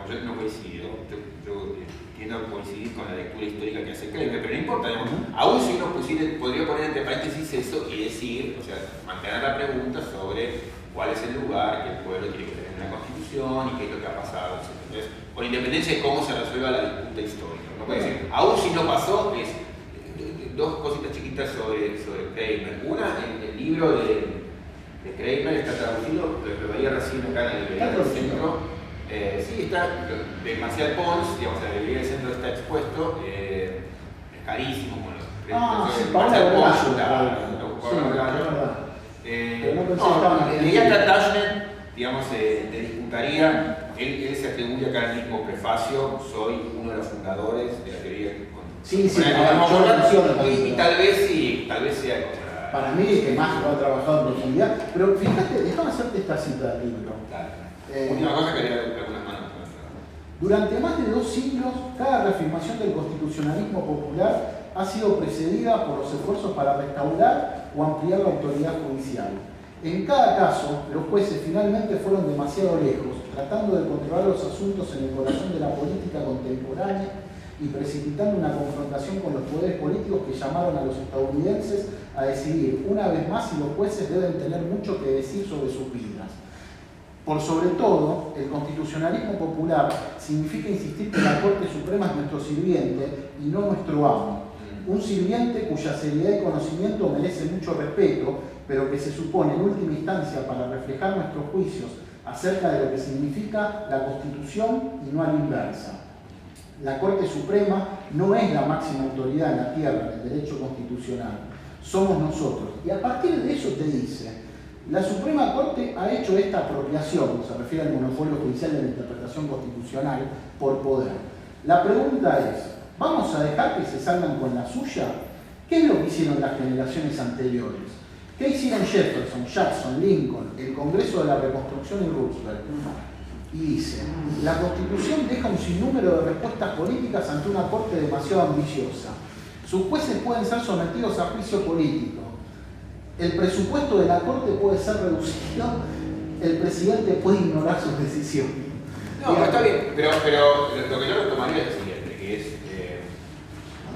yo no coincido, yo tiendo a coincidir con la lectura histórica que hace Kremer, pero no importa, digamos, aún si uno podría poner entre paréntesis eso y decir, o sea, mantener la pregunta sobre cuál es el lugar que el pueblo tiene que tener en la Constitución y qué es lo que ha pasado, etc. Entonces, con independencia de cómo se resuelva la disputa histórica. No puede decir, aún si no pasó, es dos cositas chiquitas sobre Kremer. Una, el libro de Kremer está traducido, lo veía recién acá en el librería del centro. Sí, está de Marcial Pons, digamos, en la librería del centro está expuesto. Es carísimo, bueno. Sí, Marcial Pons, leía Tataschner, digamos, te disputaría, él se atribuye acá en el mismo prefacio, soy uno de los fundadores de la teoría. Sí, y tal vez sea. Para mí es que más lo ha trabajado en profundidad, pero fíjate, déjame hacerte esta cita del libro. Última cosa que haría algunas manos. Durante más de 2 siglos, cada reafirmación del constitucionalismo popular ha sido precedida por los esfuerzos para restaurar o ampliar la autoridad judicial. En cada caso, los jueces finalmente fueron demasiado lejos, tratando de controlar los asuntos en el corazón de la política contemporánea y precipitando una confrontación con los poderes políticos que llamaron a los estadounidenses a decidir una vez más si los jueces deben tener mucho que decir sobre sus vidas. Por sobre todo, el constitucionalismo popular significa insistir que la Corte Suprema es nuestro sirviente y no nuestro amo. Un sirviente cuya seriedad y conocimiento merece mucho respeto, pero que se supone en última instancia para reflejar nuestros juicios acerca de lo que significa la Constitución y no a la inversa. La Corte Suprema no es la máxima autoridad en la tierra del derecho constitucional, somos nosotros. Y a partir de eso te dice, la Suprema Corte ha hecho esta apropiación, se refiere al monopolio judicial de la interpretación constitucional, por poder. La pregunta es, ¿vamos a dejar que se salgan con la suya? ¿Qué es lo que hicieron las generaciones anteriores? ¿Qué hicieron Jefferson, Jackson, Lincoln, el Congreso de la Reconstrucción y Roosevelt? Y dice, la Constitución deja un sinnúmero de respuestas políticas ante una Corte demasiado ambiciosa. Sus jueces pueden ser sometidos a juicio político. El presupuesto de la Corte puede ser reducido. El presidente puede ignorar sus decisiones. No, pero está bien, pero lo que yo retomaría es lo siguiente, que es,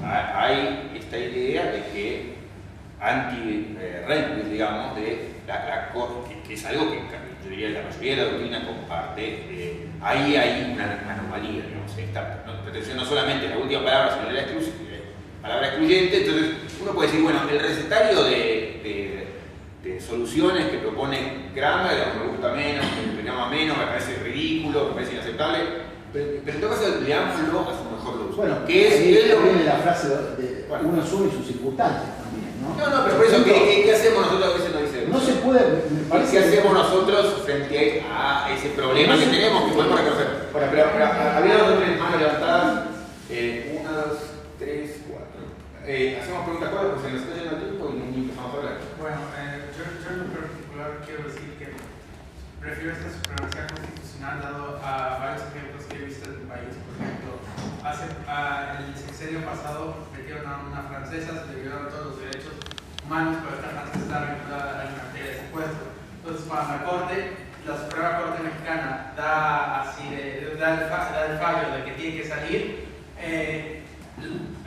hay esta idea de que anti-Rehnquist, digamos, de la Corte, que es algo que yo diría la mayoría de la doctrina comparte, ahí hay una anomalía, digamos, esta pretensión no solamente la última palabra, sino la palabra excluyente. Entonces uno puede decir, bueno, el recetario de soluciones que propone Kramer, me gusta menos, me llama menos, me parece ridículo, me parece inaceptable, pero en todo caso leámoslo a su mejor luz. Bueno, que es viene la frase de uno solo y sus circunstancias también, ¿no? No, pero por eso, ¿qué hacemos nosotros? A veces no dice. No se puede, me parece. ¿Qué hacemos nosotros frente a ese problema que tenemos, que podemos reconocer? Bueno, pero había dos o tres manos levantadas, 1, 2, 3, 4. Hacemos preguntas cortas, pues se nos está yendo el tiempo y empezamos a hablar. Bueno, yo en particular quiero decir que prefiero esta supremacía constitucional dado a varios ejemplos que he visto en el país. Por ejemplo, el sexenio pasado metieron a una francesa, se le violaron todos los derechos humanos, pero esta francesa está vinculada a la materia de secuestro. Entonces, cuando la Suprema Corte Mexicana da el fallo de que tiene que salir,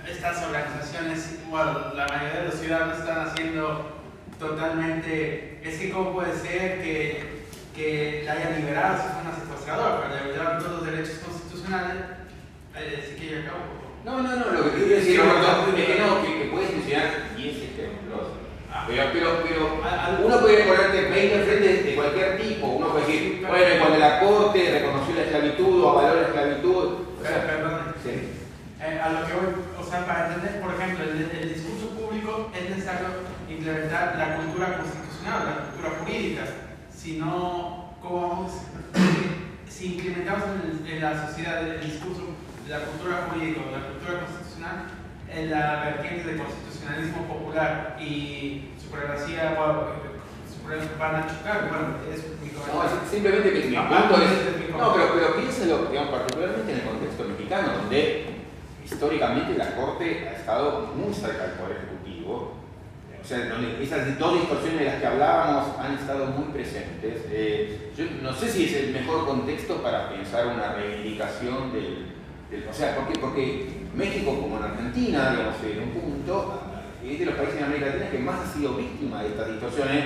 estas organizaciones, bueno, la mayoría de los ciudadanos están haciendo totalmente, es que cómo puede ser que la hayan liberado si fue una secuestradora, pero le violaron todos los derechos constitucionales. Así que yo acabo. No, lo que quiero decir, Roberto, es que puedes mencionar 10 ejemplos. Pero uno puede ponerte 20 enfrente de cualquier tipo. Uno puede decir, bueno, cuando la Corte reconoció la esclavitud o avaló la esclavitud. Perdón. Sí. A lo que voy, o sea, para entender, por ejemplo, el discurso público es necesario implementar la cultura constitucional, la cultura jurídica. Si no, ¿cómo vamos? Si implementamos en la sociedad el discurso de la cultura jurídica o la cultura constitucional, en la vertiente de constitucionalismo popular y supremacía, van a chocar. Bueno, es mi comentario. No, simplemente que mi punto es. No, pero piénsalo, digamos, particularmente en el contexto mexicano, donde históricamente la Corte ha estado muy cerca del Poder Ejecutivo. O sea, donde esas dos distorsiones de las que hablábamos han estado muy presentes. Yo no sé si es el mejor contexto para pensar una reivindicación o sea, porque México, como en Argentina, digamos, en un punto, es de los países de América Latina que más ha sido víctima de estas distorsiones,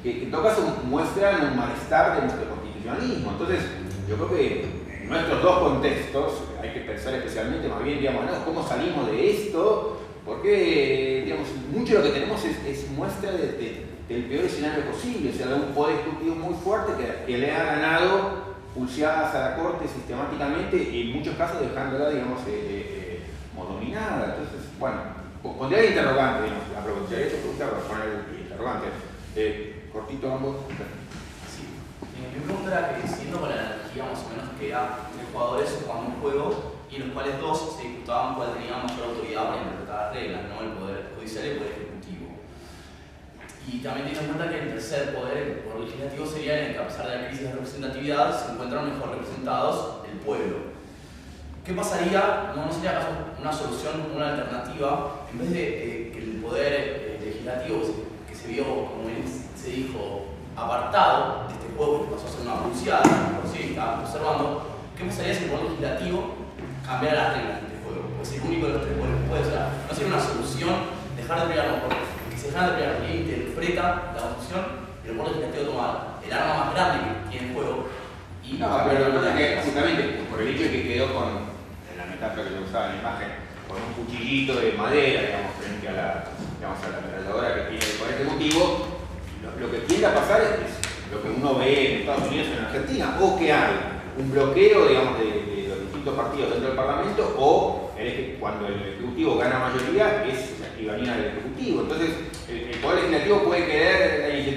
que en todo caso muestran un malestar de nuestro constitucionalismo. Entonces, yo creo que en nuestros dos contextos hay que pensar especialmente, más bien, digamos, ¿no? ¿Cómo salimos de esto? Porque, digamos, mucho de lo que tenemos es muestra del peor escenario posible, o sea, de un poder ejecutivo muy fuerte que le ha ganado pulseadas a la Corte sistemáticamente y en muchos casos dejándola, digamos, dominada. Entonces, bueno, pondría el interrogante, digamos, aprovecharía esta pregunta para poner el interrogante. Cortito ambos. Sí. Mi pregunta era que, siguiendo con la analogía más o menos, que era de jugadores jugando un juego y en los cuales dos se disputaban cuál tenía mayor autoridad para interpretar las reglas, ¿no? El poder judicial y el poder ejecutivo. Y también teniendo en cuenta que el tercer poder, el poder legislativo, sería en el que, a pesar de la crisis de representatividad, se encuentran mejor representados el pueblo. ¿Qué pasaría? ¿No sería acaso una solución, una alternativa, en vez de que el poder legislativo, que se vio, como bien se dijo, apartado de este juego, que pasó a ser una pulseada, por si estábamos observando, qué pasaría si el poder legislativo cambiara las reglas de este juego? Porque es el único de los tres poderes que puede. O sea, no sería una solución dejar de pelear los poderes, que se dejan de pelear la ley, interpreta la Constitución y el poder legislativo toma el arma más grande que tiene el juego. Y no, pero lo que pasa es que justamente por el hecho de que quedó con, en la metáfora que yo usaba en la imagen, con un cuchillito de madera, digamos, frente a la ametralladora que tiene el Poder Ejecutivo, lo que tiende a pasar es lo que uno ve en Estados Unidos y en Argentina, o que hay un bloqueo, digamos, de los distintos partidos dentro del Parlamento, o cuando el Ejecutivo gana mayoría, es la tiranía del Ejecutivo. Entonces, el Poder Legislativo puede querer la iniciativa